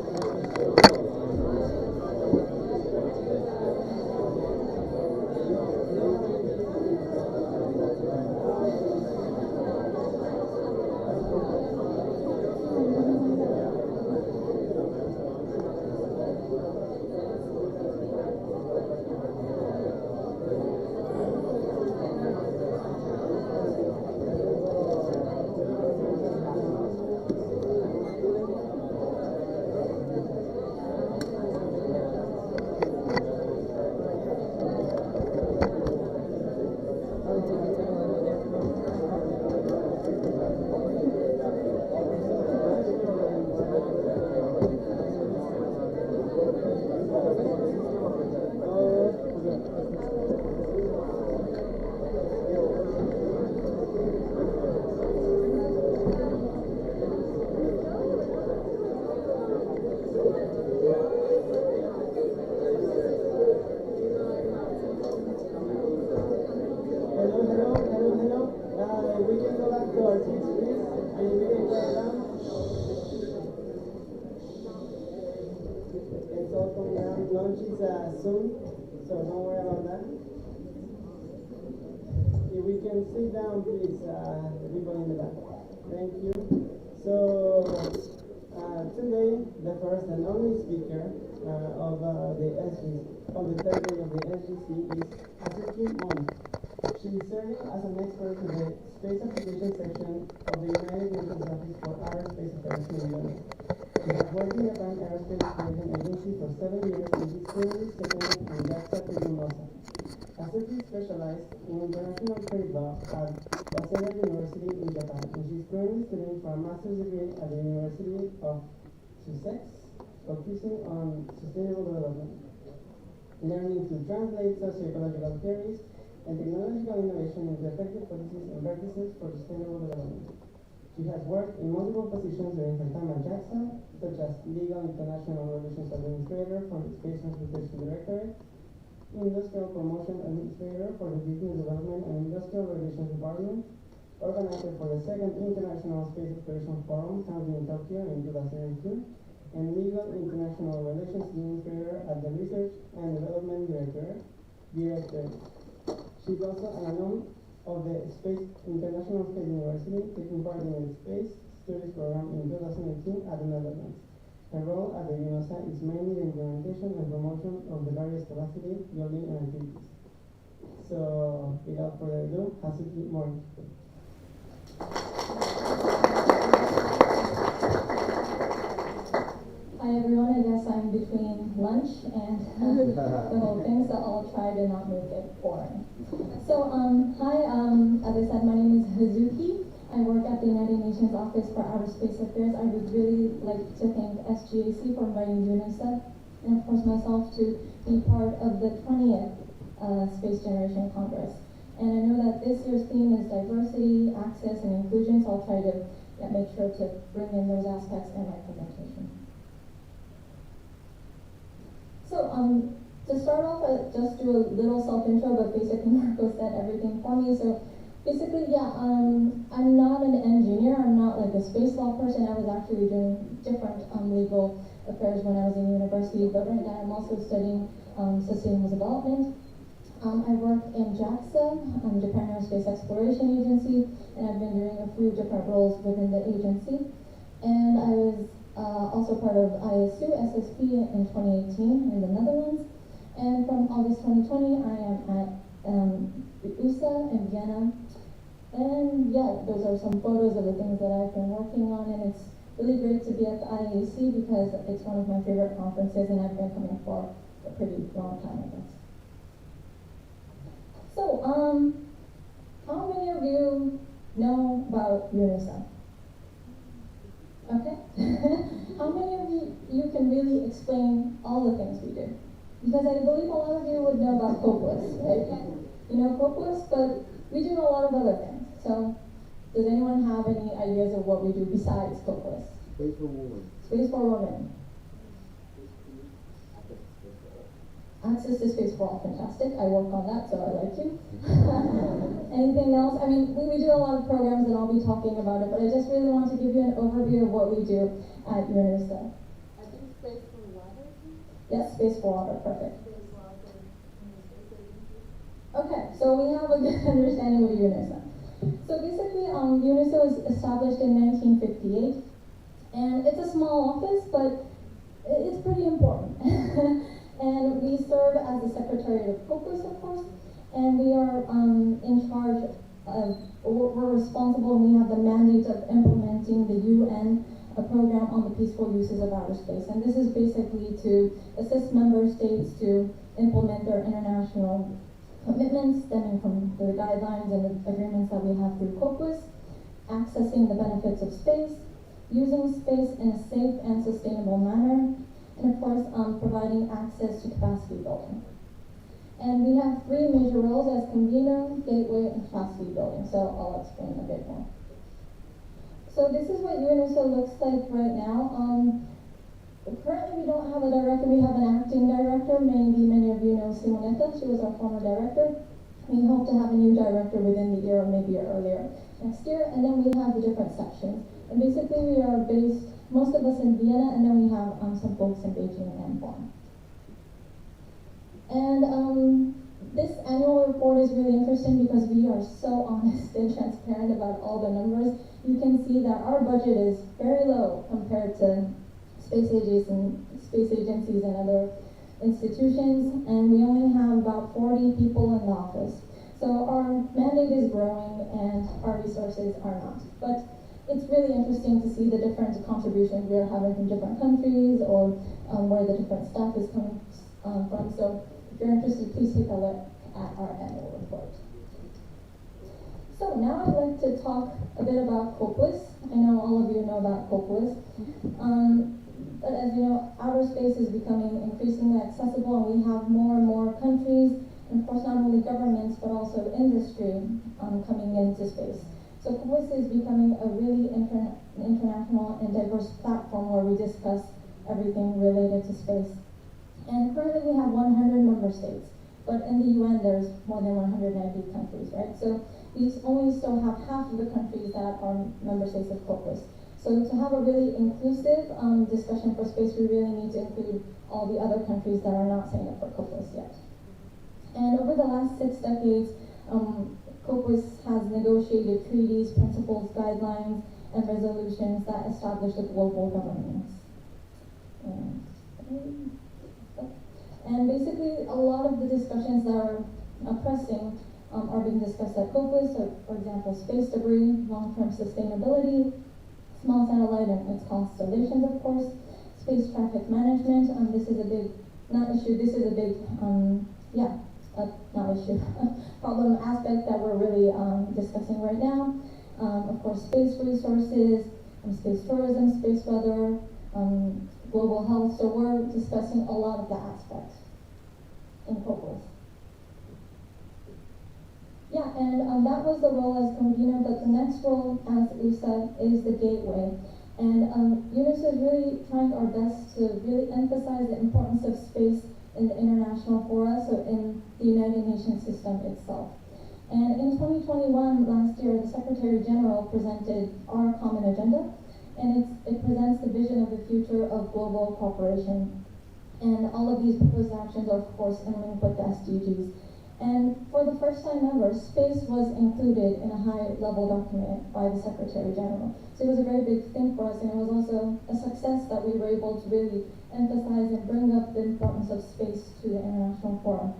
[SPEAKER 9] Soon, so don't worry about that. If we can sit down, please, people in the back. Thank you. So, today, the first and only speaker of the third day of the SGC is Asuki Mon. She is serving as an expert in the Space Application section of the United Nations Office for Aerospace Affairs in UNOOSA. She has worked in Japan Aerospace Operating Agency for 7 years and is currently second on JAXA to UNOOSA. Asuki specialized in international trade law at Waseda University in Japan, and she is currently studying for a master's degree at the University of Sussex, focusing on sustainable development, learning to translate socio-ecological theories and technological innovation into effective policies and practices for sustainable development. She has worked in multiple positions during her time at JAXA, such as Legal International Relations Administrator for the Space Transportation Directorate, Industrial Promotion Administrator for the Business Development and Industrial Relations Department, organizer for the second International Space Exploration Forum held in Tokyo in 2002, and Legal International Relations Administrator at the Research and Development Directorate. She's also an alum of the International Space University, taking part in the Space Studies Program in 2018 at the Netherlands. Her role at the UNOOSA is mainly the implementation and promotion of the various capacity building and activities. So, without further ado, Asuki Mori.
[SPEAKER 5] Hi everyone, I guess I'm between lunch and the whole thing, so I'll try to not make it boring. So, hi, as I said, my name is Hazuki. I work at the United Nations Office for Outer Space Affairs. I would really like to thank SGC for inviting UNOOSA, and of course myself, to be part of the 20th Space Generation Congress. And I know that this year's theme is diversity, access, and inclusion, so I'll try to make sure to bring in those aspects in my presentation. So, to start off, I'll just do a little self-intro, but basically Marco said everything for me. So, basically, yeah, I'm not an engineer, I'm not like a space law person. I was actually doing different legal affairs when I was in university, but right now I'm also studying sustainable development. I work in JAXA, Japan Aerospace Exploration Agency, and I've been doing a few different roles within the agency. And I was also part of ISU SSP in 2018 in the Netherlands. And from August 2020, I am at UNOOSA in Vienna. And yeah, those are some photos of the things that I've been working on, and it's really great to be at the IAC because it's one of my favorite conferences, and I've been coming for a pretty long time, I guess. So, how many of you know about UNOOSA? Okay. How many of you can really explain all the things we do? Because I believe a lot of you would know about COPLIS, right? You know COPLIS, but we do a lot of other things. So, does anyone have any ideas of what we do besides COPLIS?
[SPEAKER 11] Space for Women.
[SPEAKER 5] Space for Women. Access to space for all, fantastic. I work on that, so I like you. Anything else? I mean, we do a lot of programs and I'll be talking about it, but I just really want to give you an overview of what we do at UNOOSA.
[SPEAKER 10] I think space for water.
[SPEAKER 5] Yes, space for water, perfect.
[SPEAKER 10] Space water in the space agency.
[SPEAKER 5] Okay, so we have a good understanding of UNOOSA. So basically, UNOOSA was established in 1958, and it's a small office, but it's pretty important. And we serve as the Secretariat of COPLIS, of course, and we are in charge of, we're responsible, and we have the mandate of implementing the UN program on the peaceful uses of outer space. And this is basically to assist member states to implement their international commitments stemming from the guidelines and the agreements that we have through COPLIS, accessing the benefits of space, using space in a safe and sustainable manner, and of course, providing access to capacity building. And we have three major roles as convener, gateway, and capacity building, so I'll explain a bit more. So this is what UNOOSA looks like right now. Currently we don't have a director, we have an acting director. Maybe many of you know Simonetta, she was our former director. We hope to have a new director within the year or maybe earlier next year, and then we have the different sections. And basically we are based, most of us in Vienna, and then we have some folks in Beijing and Bonn. And this annual report is really interesting because we are so honest and transparent about all the numbers. You can see that our budget is very low compared to space agencies and other institutions, and we only have about 40 people in the office. So our mandate is growing and our resources are not. But it's really interesting to see the different contributions we are having from different countries or where the different staff is coming from. So if you're interested, please take a look at our annual report. So now I'd like to talk a bit about COPLIS. I know all of you know about COPLIS. But as you know, outer space is becoming increasingly accessible, and we have more and more countries, and of course not only governments, but also industry coming into space. So COPLIS is becoming a really international and diverse platform where we discuss everything related to space. And currently we have 100 member states, but in the UN there's more than 190 countries, right? So we only still have half of the countries that are member states of COPLIS. So to have a really inclusive discussion for space, we really need to include all the other countries that are not signed up for COPLIS yet. And over the last 6 decades, COPLIS has negotiated treaties, principles, guidelines, and resolutions that establish the global governance. And basically, a lot of the discussions that are pressing are being discussed at COPLIS, so for example, space debris, long-term sustainability, small satellite and its constellations, of course, space traffic management. This is a big, not issue, this is a big, not issue, problem aspect that we're really discussing right now. Of course, space resources, space tourism, space weather, global health. So we're discussing a lot of the aspects in COPLIS. Yeah, and that was the role as convener, but the next role, as we said, is the gateway. And UNOOSA is really trying our best to really emphasize the importance of space in the international fora, so in the United Nations system itself. And in 2021, last year, the Secretary General presented our common agenda, and it presents the vision of the future of global cooperation. And all of these proposed actions are, of course, in link with the SDGs. And for the first time ever, space was included in a high-level document by the Secretary General. So it was a very big thing for us, and it was also a success that we were able to really emphasize and bring up the importance of space to the international forum.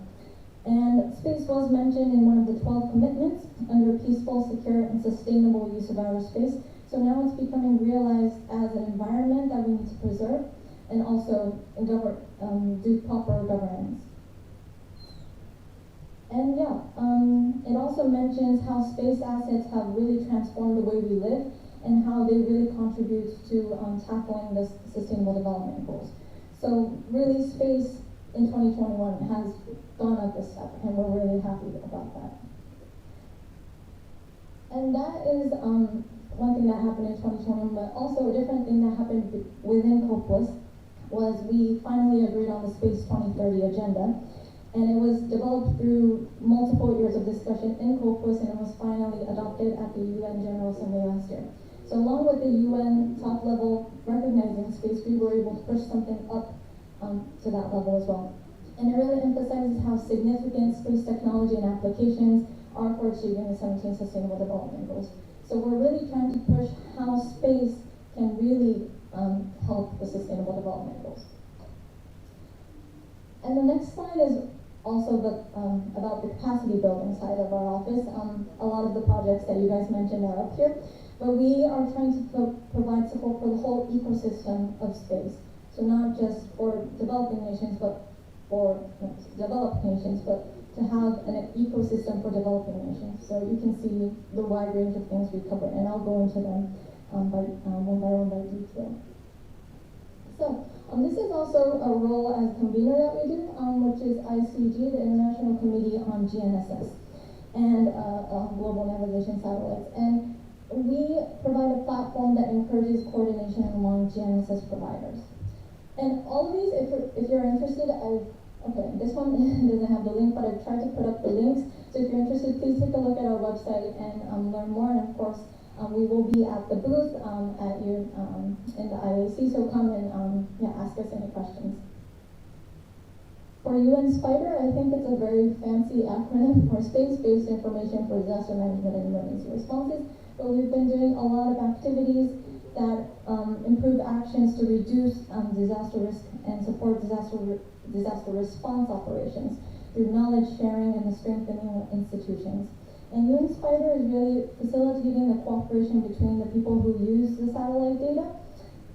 [SPEAKER 5] And space was mentioned in one of the 12 commitments under peaceful, secure, and sustainable use of outer space. So now it's becoming realized as an environment that we need to preserve and also do proper governance. And yeah, it also mentions how space assets have really transformed the way we live and how they really contribute to tackling the sustainable development goals. So really space in 2021 has gone up a step, and we're really happy about that. And that is one thing that happened in 2021, but also a different thing that happened within COPLIS was we finally agreed on the Space 2030 agenda. And it was developed through multiple years of discussion in COPLIS, and it was finally adopted at the UN General Assembly last year. So along with the UN top level recognizing space, we were able to push something up to that level as well. And it really emphasizes how significant space technology and applications are for achieving the 17 Sustainable Development Goals. So we're really trying to push how space can really help the Sustainable Development Goals. And the next slide is also about the capacity building side of our office. A lot of the projects that you guys mentioned are up here, but we are trying to provide support for the whole ecosystem of space. So not just for developing nations, but for developed nations, but to have an ecosystem for developing nations. So you can see the wide range of things we cover, and I'll go into them one by one by detail. So this is also a role as convener that we do, which is ICG, the International Committee on GNSS and Global Navigation Satellites. And we provide a platform that encourages coordination among GNSS providers. And all of these, if you're interested, this one doesn't have the link, but I've tried to put up the links. So if you're interested, please take a look at our website and learn more. And of course, we will be at the booth in the IAC, so come and ask us any questions. For UN Spider, I think it's a very fancy acronym for Space-Based Information for Disaster Management and Emergency Responses, but we've been doing a lot of activities that improve actions to reduce disaster risk and support disaster response operations through knowledge sharing and the strengthening of institutions. And UN Spider is really facilitating the cooperation between the people who use the satellite data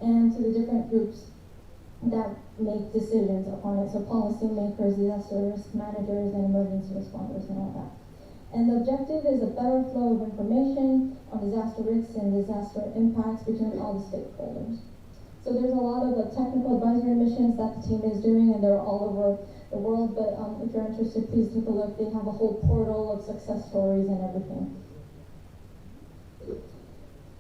[SPEAKER 5] and to the different groups that make decisions upon it. So policymakers, disaster risk managers, and emergency responders and all that. And the objective is a better flow of information on disaster risks and disaster impacts between all the stakeholders. So there's a lot of technical advisory missions that the team is doing, and they're all over the world, but if you're interested, please take a look. They have a whole portal of success stories and everything.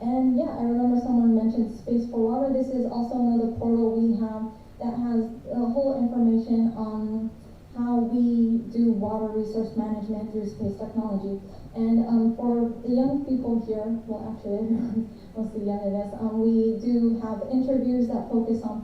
[SPEAKER 5] And yeah, I remember someone mentioned Space for Water. This is also another portal we have that has the whole information on how we do water resource management through space technology. And for the young people here, well actually everyone's mostly young I guess, we do have interviews that focus on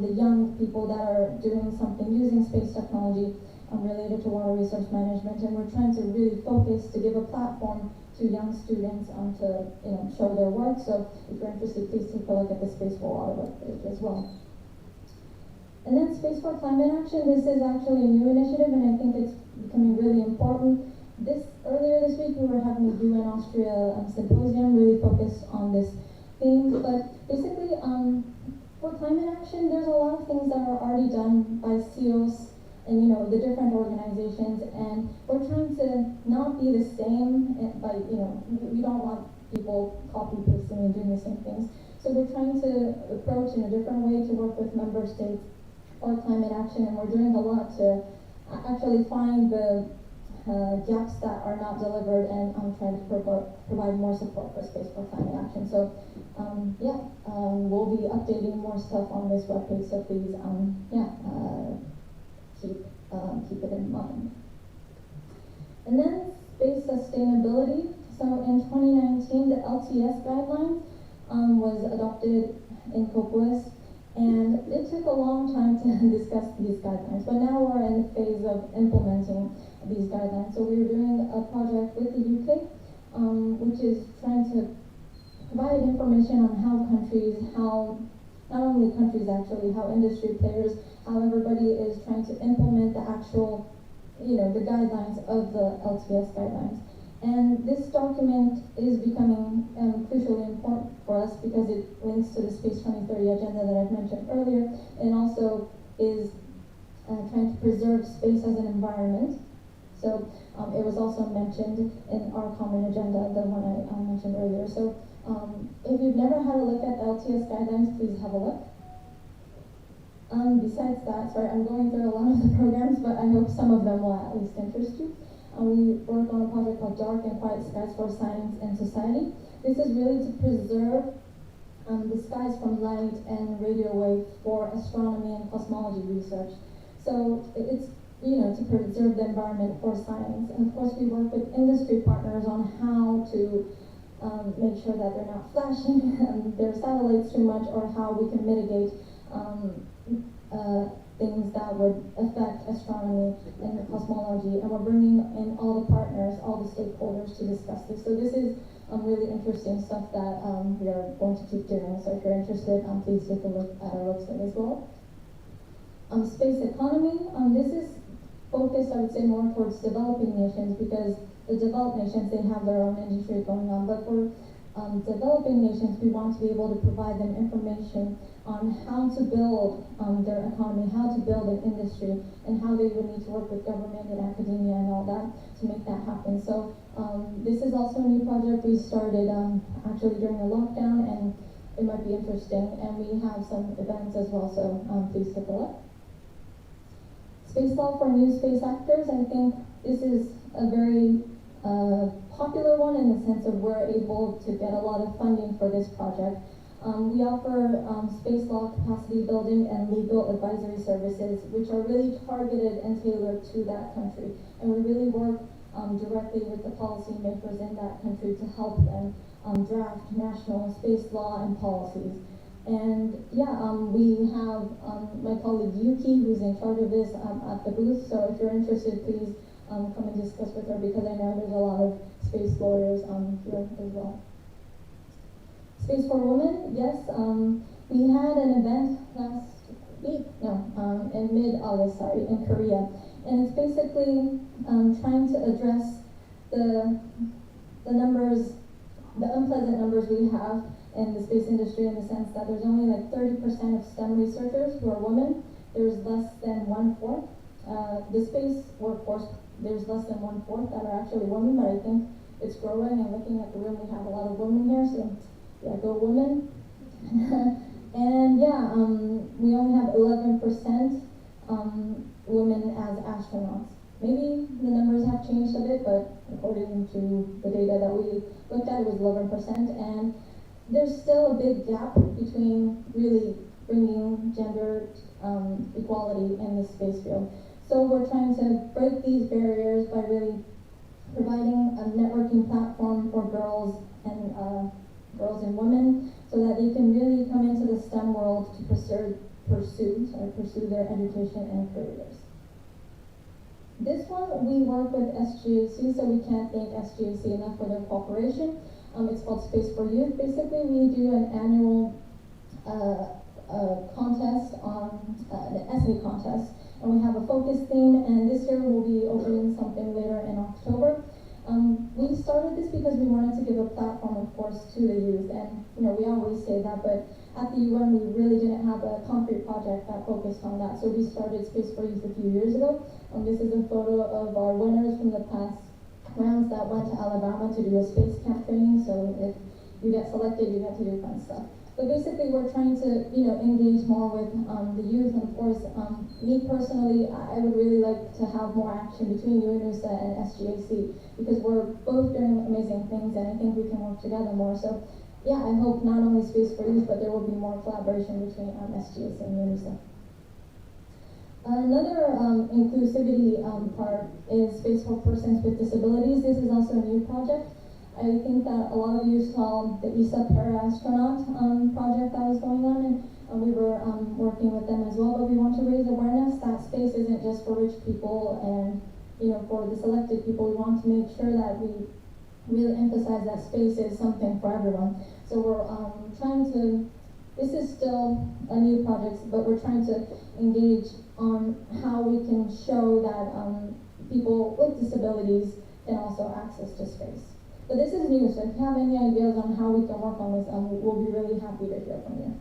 [SPEAKER 5] the young people that are doing something using space technology related to water resource management, and we're trying to really focus to give a platform to young students to show their work. So if you're interested, please take a look at the Space for Water webpage as well. And then Space for Climate Action, this is actually a new initiative, and I think it's becoming really important. Earlier this week we were having a UN Austria symposium really focused on this theme, but basically for climate action, there's a lot of things that are already done by CEOs and the different organizations, and we're trying to not be the same. By we don't want people copy pasting and doing the same things. So we're trying to approach in a different way to work with member states for climate action, and we're doing a lot to actually find the gaps that are not delivered, and trying to provide more support for Space for Climate Action. So we'll be updating more stuff on this webpage, so please keep it in mind. And then space sustainability. So in 2019, the LTS guidelines was adopted in COPUOS, and it took a long time to discuss these guidelines, but now we're in the phase of implementing these guidelines. So we're doing a project with the UK, which is trying to provide information on how countries, not only countries actually, how industry players, how everybody is trying to implement the actual, the guidelines of the LTS guidelines. And this document is becoming crucially important for us because it links to the Space 2030 agenda that I've mentioned earlier, and also is trying to preserve space as an environment. So it was also mentioned in our common agenda, the one I mentioned earlier. So if you've never had a look at the LTS guidelines, please have a look. Besides that, sorry, I'm going through a lot of the programs, but I hope some of them will at least interest you. We work on a project called Dark and Quiet Skies for Science and Society. This is really to preserve the skies from light and radio waves for astronomy and cosmology research. So it's to preserve the environment for science. And of course we work with industry partners on how to make sure that they're not flashing their satellites too much, or how we can mitigate things that would affect astronomy and cosmology. And we're bringing in all the partners, all the stakeholders to discuss this. So this is really interesting stuff that we are going to keep doing. So if you're interested, please take a look at our website as well. Space economy, this is focused, I would say, more towards developing nations, because the developed nations, they have their own industry going on. But for developing nations, we want to be able to provide them information on how to build their economy, how to build an industry, and how they would need to work with government and academia and all that to make that happen. So this is also a new project we started actually during the lockdown, and it might be interesting. And we have some events as well, so please take a look. Space law for new space actors. I think this is a very popular one in the sense of we're able to get a lot of funding for this project. We offer space law capacity building and legal advisory services, which are really targeted and tailored to that country. And we really work directly with the policymakers in that country to help them draft national space law and policies. And we have my colleague Yuki, who's in charge of this at the booth. So if you're interested, please come and discuss with her, because I know there's a lot of space lawyers here as well. Space for Women, yes. We had an event last week, in mid-August, in Korea. And it's basically trying to address the numbers, the unpleasant numbers we have in the space industry, in the sense that there's only like 30% of STEM researchers who are women. There's less than 1/4. The space workforce, there's less than 1/4 that are actually women, but I think it's growing. And looking at the room, we have a lot of women here, so yeah, go women. And we only have 11% women as astronauts. Maybe the numbers have changed a bit, but according to the data that we looked at, it was 11%. And there's still a big gap between really bringing gender equality in the space field. So we're trying to break these barriers by really providing a networking platform for girls and women, so that they can really come into the STEM world to pursue their education and careers. This one, we work with SGC, so we can't thank SGC enough for their cooperation. It's called Space for Youth. Basically, we do an annual contest an essay contest, and we have a focus theme, and this year we'll be opening something later in October. We started this because we wanted to give a platform, of course, to the youth, and we always say that, but at the UN, we really didn't have a concrete project that focused on that. So we started Space for Youth a few years ago. This is a photo of our winners from the past rounds that went to Alabama to do a space camp training. So if you get selected, you get to do fun stuff. But basically, we're trying to, engage more with the youth. And of course, me personally, I would really like to have more action between UNOOSA and SGC, because we're both doing amazing things, and I think we can work together more. So yeah, I hope not only Space for Youth, but there will be more collaboration between SGC and UNOOSA. Another inclusivity part is Space for Persons with Disabilities. This is also a new project. I think that a lot of you saw the ESA para-astronaut project that was going on, and we were working with them as well, but we want to raise awareness that space isn't just for rich people and, for the selected people. We want to make sure that we really emphasize that space is something for everyone. So we're trying to, this is still a new project, but we're trying to engage on how we can show that people with disabilities can also access to space. But this is new, so if you have any ideas on how we can work on this, we'll be really happy to hear from you.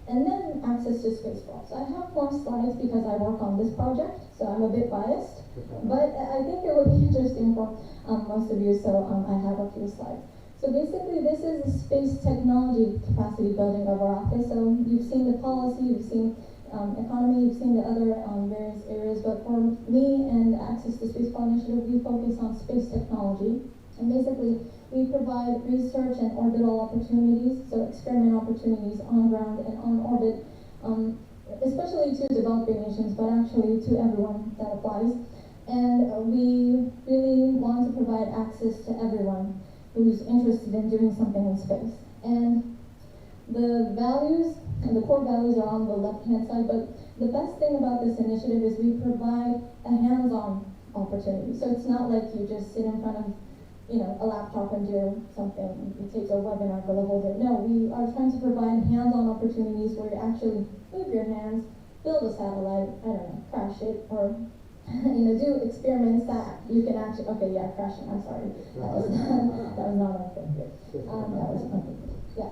[SPEAKER 5] And then access to space for all. So I have more slides because I work on this project, so I'm a bit biased, but I think it would be interesting for most of you, so I have a few slides. So basically, this is the space technology capacity building of our office. So you've seen the policy, you've seen economy, you've seen the other various areas, but for me and Access to Space for All Initiative, we focus on space technology. And basically, we provide research and orbital opportunities, so experiment opportunities on ground and on orbit, especially to developing nations, but actually to everyone that applies. And we really want to provide access to everyone who's interested in doing something in space. And the values, and the core values are on the left-hand side, but the best thing about this initiative is we provide a hands-on opportunity. So it's not like you just sit in front of a laptop and do something. It takes a webinar for the whole day. No, we are trying to provide hands-on opportunities where you actually move your hands, build a satellite, crash it, or do experiments that you can actually, crash it, I'm sorry. That was not appropriate. That was appropriate, yeah.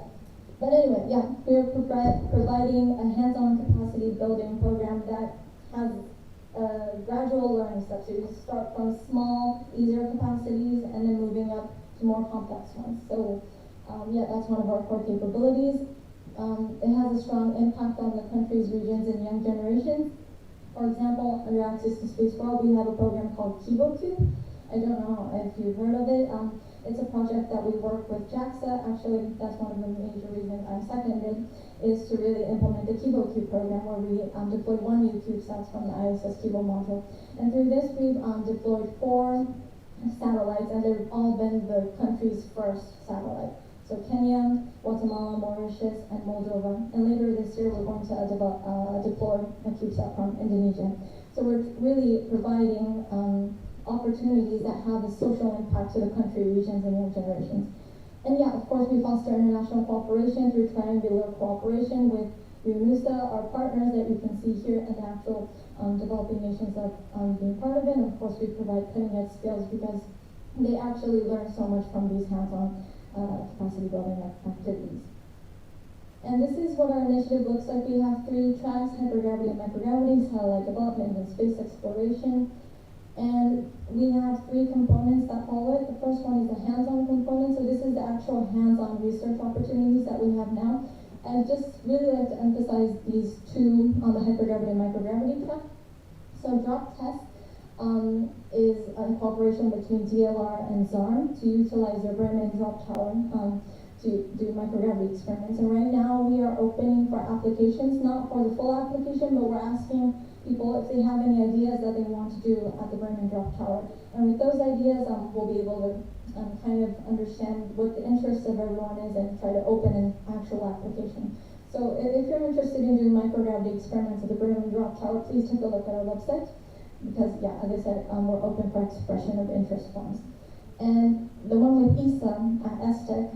[SPEAKER 5] But anyway, yeah, we're providing a hands-on capacity building program that has gradual learning steps. So you start from small, easier capacities and then moving up to more complex ones. So that's one of our core capabilities. It has a strong impact on the country's regions and young generations. For example, under Access to Space for All, we have a program called KiboQ. I don't know if you've heard of it. It's a project that we work with JAXA. Actually, that's one of the major reasons I'm seconded, is to really implement the KiboQ program, where we deploy 1 UCubeSat from the ISS Kibo module. And through this, we've deployed 4 satellites, and they've all been the country's first satellite. So Kenya, Guatemala, Mauritius, and Moldova. And later this year, we're going to deploy a CubeSat from Indonesia. So we're really providing opportunities that have a social impact to the country, regions, and young generations. And yeah, of course, we foster international cooperation through triangular cooperation with UNOOSA, our partners that you can see here, and the actual developing nations that are being part of it. And of course, we provide cutting-edge skills because they actually learn so much from these hands-on capacity building activities. And this is what our initiative looks like. We have 3 tracks: hypergravity and microgravity, satellite development, and space exploration. And we have 3 components that follow it. The first one is the hands-on component. So this is the actual hands-on research opportunities that we have now. I'd just really like to emphasize these 2 on the hypergravity and microgravity track. So drop test is a cooperation between DLR and ZARM to utilize their Bremen drop tower to do microgravity experiments. And right now we are opening for applications, not for the full application, but we're asking people if they have any ideas that they want to do at the Bremen drop tower. And with those ideas, we'll be able to kind of understand what the interest of everyone is and try to open an actual application. So if you're interested in doing microgravity experiments at the Bremen drop tower, please take a look at our website, because yeah, as I said, we're open for expression of interest forms. And the one with ESA at STEC,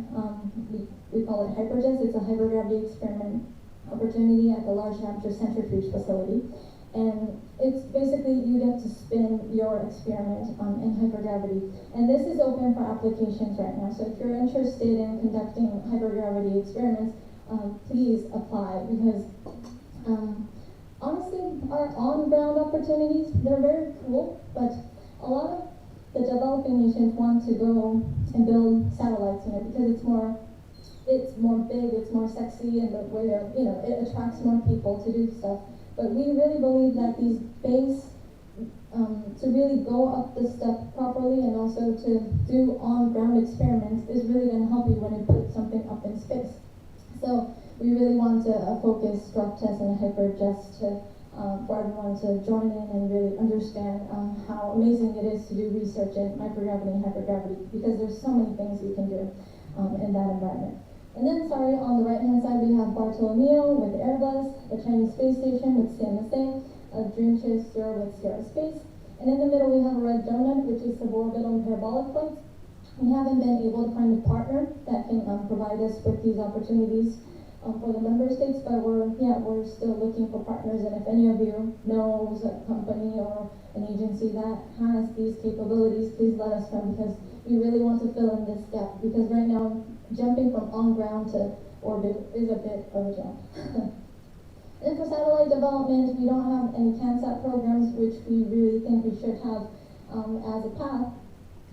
[SPEAKER 5] we call it HyperJES. It's a hypergravity experiment opportunity at the Large Temperature Centrifuge facility. And it's basically you get to spin your experiment in hypergravity. And this is open for applications right now. So if you're interested in conducting hypergravity experiments, please apply because honestly, our on-ground opportunities, they're very cool, but a lot of the developing nations want to go and build satellites, because it's more big, it's more sexy, and the way of, it attracts more people to do stuff. But we really believe that these base, to really go up the step properly and also to do on-ground experiments is really going to help you when you put something up in space. So we really want to focus drop test and hyper just to for everyone to join in and really understand how amazing it is to do research in microgravity and hypergravity, because there's so many things you can do in that environment. And then, on the right-hand side, we have Bartolomeo with Airbus, the Chinese space station with CNSA, Dream Chaser with Sierra Space, and in the middle we have a red donut, which is suborbital parabolic flights. We haven't been able to find a partner that can provide us with these opportunities for the member states, but we're still looking for partners. And if any of you knows a company or an agency that has these capabilities, please let us know, because we really want to fill in this gap, because right now jumping from on-ground to orbit is a bit of a jump. And for satellite development, we don't have any CANSAT programs, which we really think we should have as a path.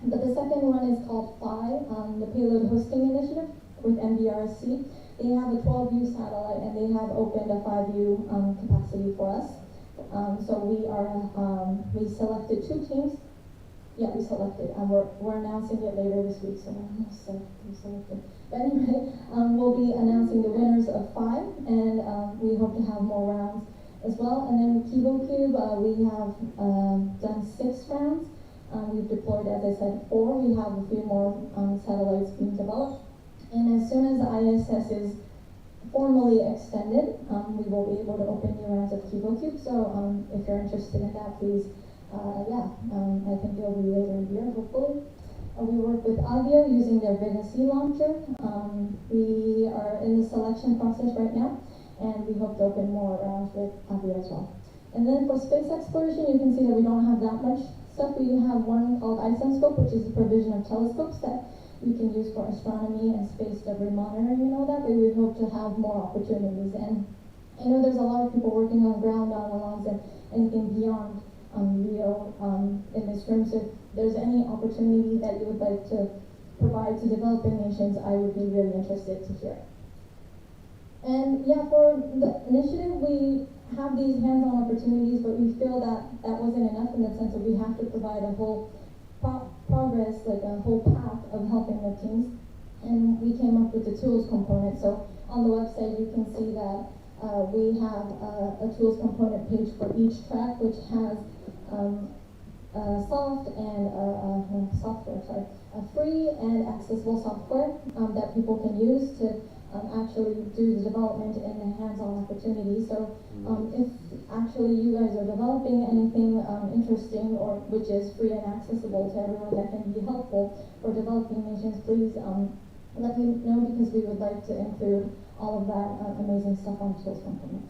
[SPEAKER 5] But the second one is called PHI, the Payload Hosting Initiative with MDRC. They have a 12U satellite, and they have opened a 5U capacity for us. So we selected 2 teams. Yeah, we selected. We're announcing it later this week, so I almost said we selected. But anyway, we'll be announcing the winners of 5, and we hope to have more rounds as well. And then Kibo Cube, we have done 6 rounds. We've deployed, as I said, 4. We have a few more satellites being developed. And as soon as the ISS is formally extended, we will be able to open new rounds of Kibo Cube. So if you're interested in that, please, I think it'll be later in the year, hopefully. We work with Avio using their Vega C launcher. We are in the selection process right now, and we hope to open more rounds with Avio as well. And then for space exploration, you can see that we don't have that much stuff. We have one called ISEMscope, which is the provision of telescopes that we can use for astronomy and space debris monitoring and all that, but we hope to have more opportunities. And I know there's a lot of people working on ground analysis and anything beyond LEO in this room, so if there's any opportunity that you would like to provide to developing nations, I would be really interested to hear. And for the initiative, we have these hands-on opportunities, but we feel that that wasn't enough, in the sense that we have to provide a whole progress, like a whole path of helping the teams. And we came up with the tools component. So on the website, you can see that we have a tools component page for each track, which has a free and accessible software that people can use to actually do the development and the hands-on opportunities. So if actually you guys are developing anything interesting, or which is free and accessible to everyone, that can be helpful for developing nations, please let me know, because we would like to include all of that amazing stuff on tools component.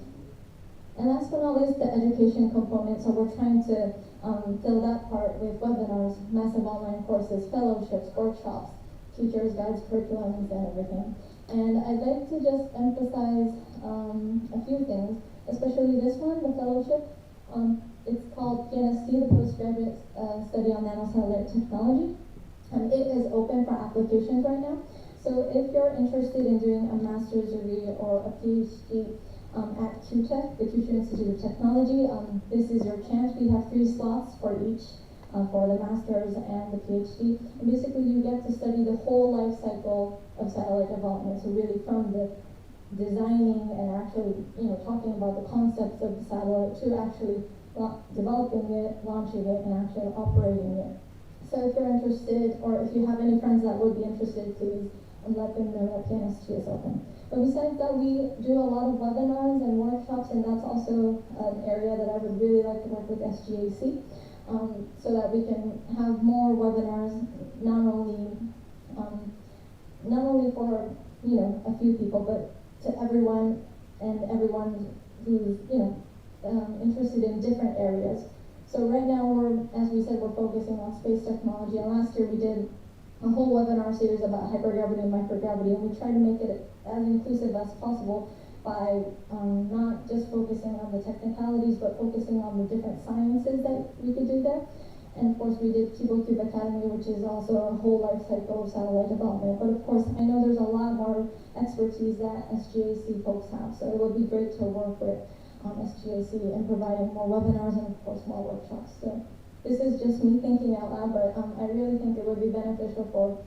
[SPEAKER 5] And last but not least, the education component. So we're trying to fill that part with webinars, massive online courses, fellowships, workshops, teachers, guides, curriculums, and everything. And I'd like to just emphasize a few things, especially this one, the fellowship. It's called PNST, the Postgraduate Study on Nanocellular Technology. It is open for applications right now. So if you're interested in doing a master's degree or a PhD at QTech, the Kyushu Institute of Technology, this is your chance. We have 3 slots for each, for the master's and the PhD. And basically you get to study the whole life cycle of satellite development. So really from the designing and actually, talking about the concepts of the satellite to actually developing it, launching it, and actually operating it. So if you're interested, or if you have any friends that would be interested, please let them know that PNST is open. But besides that, we do a lot of webinars and workshops, and that's also an area that I would really like to work with SGAC, so that we can have more webinars, not only for a few people, but to everyone, and everyone who's interested in different areas. So right now as we said, we're focusing on space technology, and last year we did a whole webinar series about hypergravity and microgravity, and we try to make it as inclusive as possible by not just focusing on the technicalities, but focusing on the different sciences that we could do there. And of course we did CubeCube Academy, which is also a whole life cycle of satellite development. But of course I know there's a lot more expertise that SGAC folks have, so it would be great to work with SGAC in providing more webinars and of course more workshops. So this is just me thinking out loud, but I really think it would be beneficial for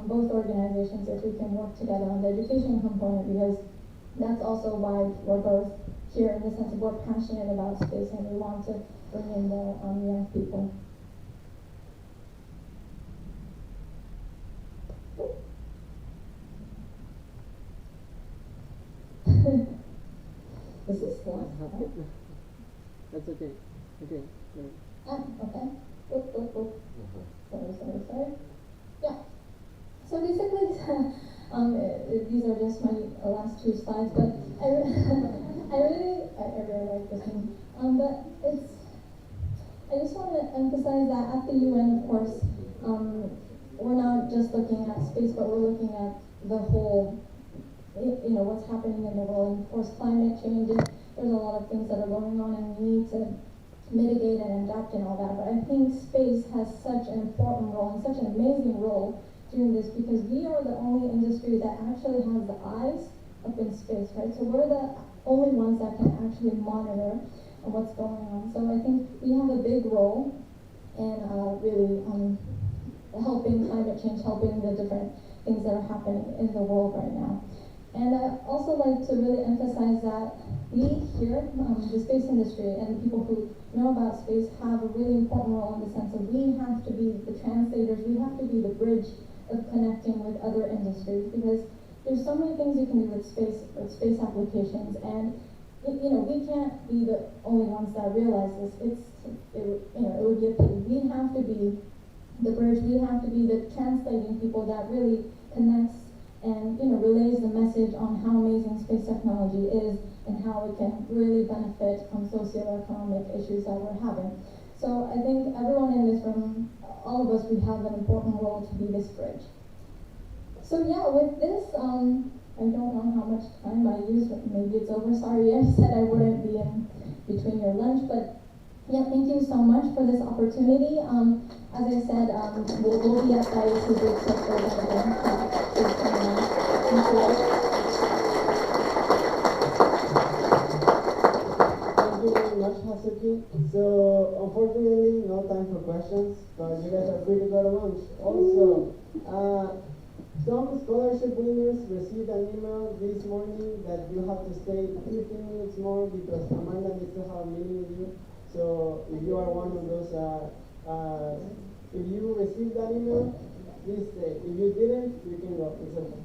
[SPEAKER 5] both organizations if we can work together on the education component, because that's also why we're both here, in the sense of we're passionate about space and we want to bring in more young people. This is one.
[SPEAKER 9] That's okay. Okay. Great.
[SPEAKER 5] Okay. Sorry. Yeah. So basically, these are just my last two slides, but I really like this one. But I just want to emphasize that at the UN, of course, we're not just looking at space, but we're looking at the whole, what's happening in the world. And of course, climate change, there's a lot of things that are going on, and we need to mitigate and adapt and all that. But I think space has such an important role and such an amazing role doing this, because we are the only industry that actually has the eyes up in space, right? So we're the only ones that can actually monitor what's going on. So I think we have a big role in really helping climate change, helping the different things that are happening in the world right now. And I also like to really emphasize that we here, the space industry and the people who know about space, have a really important role in the sense of we have to be the translators, we have to be the bridge of connecting with other industries, because there's so many things you can do with space applications, and we can't be the only ones that realize this. It would be a pity. We have to be the bridge, we have to be the translating people that really connects and relays the message on how amazing space technology is and how it can really benefit from socioeconomic issues that we're having. So I think everyone in this room, all of us, we have an important role to be this bridge. So yeah, with this, I don't know how much time I used, but maybe it's over. Sorry, I said I wouldn't be in between your lunch, but yeah, thank you so much for this opportunity. As I said, we'll be at the IoT group sector again. Thank you.
[SPEAKER 9] Thank you very much, Hasuki. So, unfortunately, no time for questions, but you guys are free to go to lunch. Also, some scholarship winners received an email this morning that you have to stay 15 minutes more because Amanda needs to have a meeting with you. So, if you are one of those, if you received that email, please stay. If you didn't, you can go. It's okay.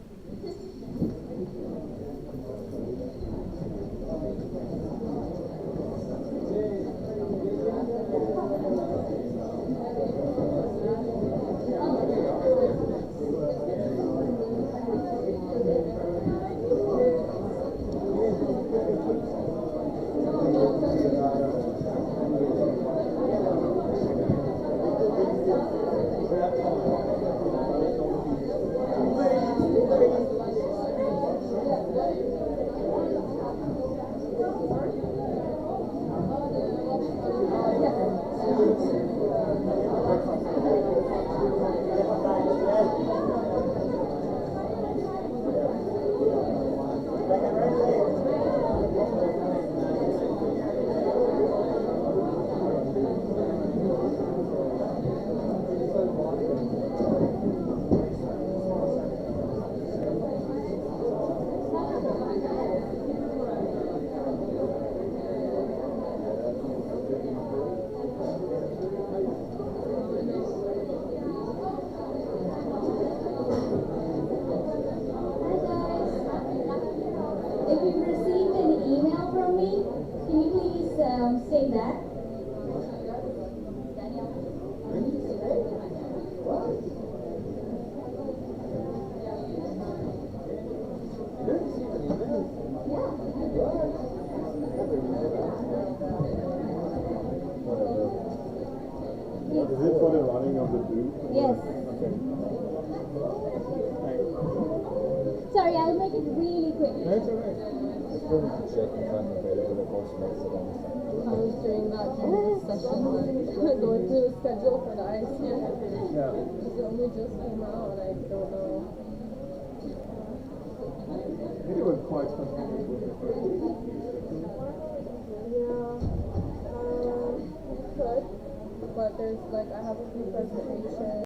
[SPEAKER 5] Yes.
[SPEAKER 11] Okay. Thanks.
[SPEAKER 5] Sorry, I'll make it really quick.
[SPEAKER 11] That's alright. Just wanted to check if I'm available at all next semester.
[SPEAKER 10] I was doing that during the session, like going through the schedule for the ICU.
[SPEAKER 11] Yeah.
[SPEAKER 10] It only just came out, and I don't know.
[SPEAKER 11] Maybe we're quite confused.
[SPEAKER 10] Yeah, could, but there's like, I have a few presentations.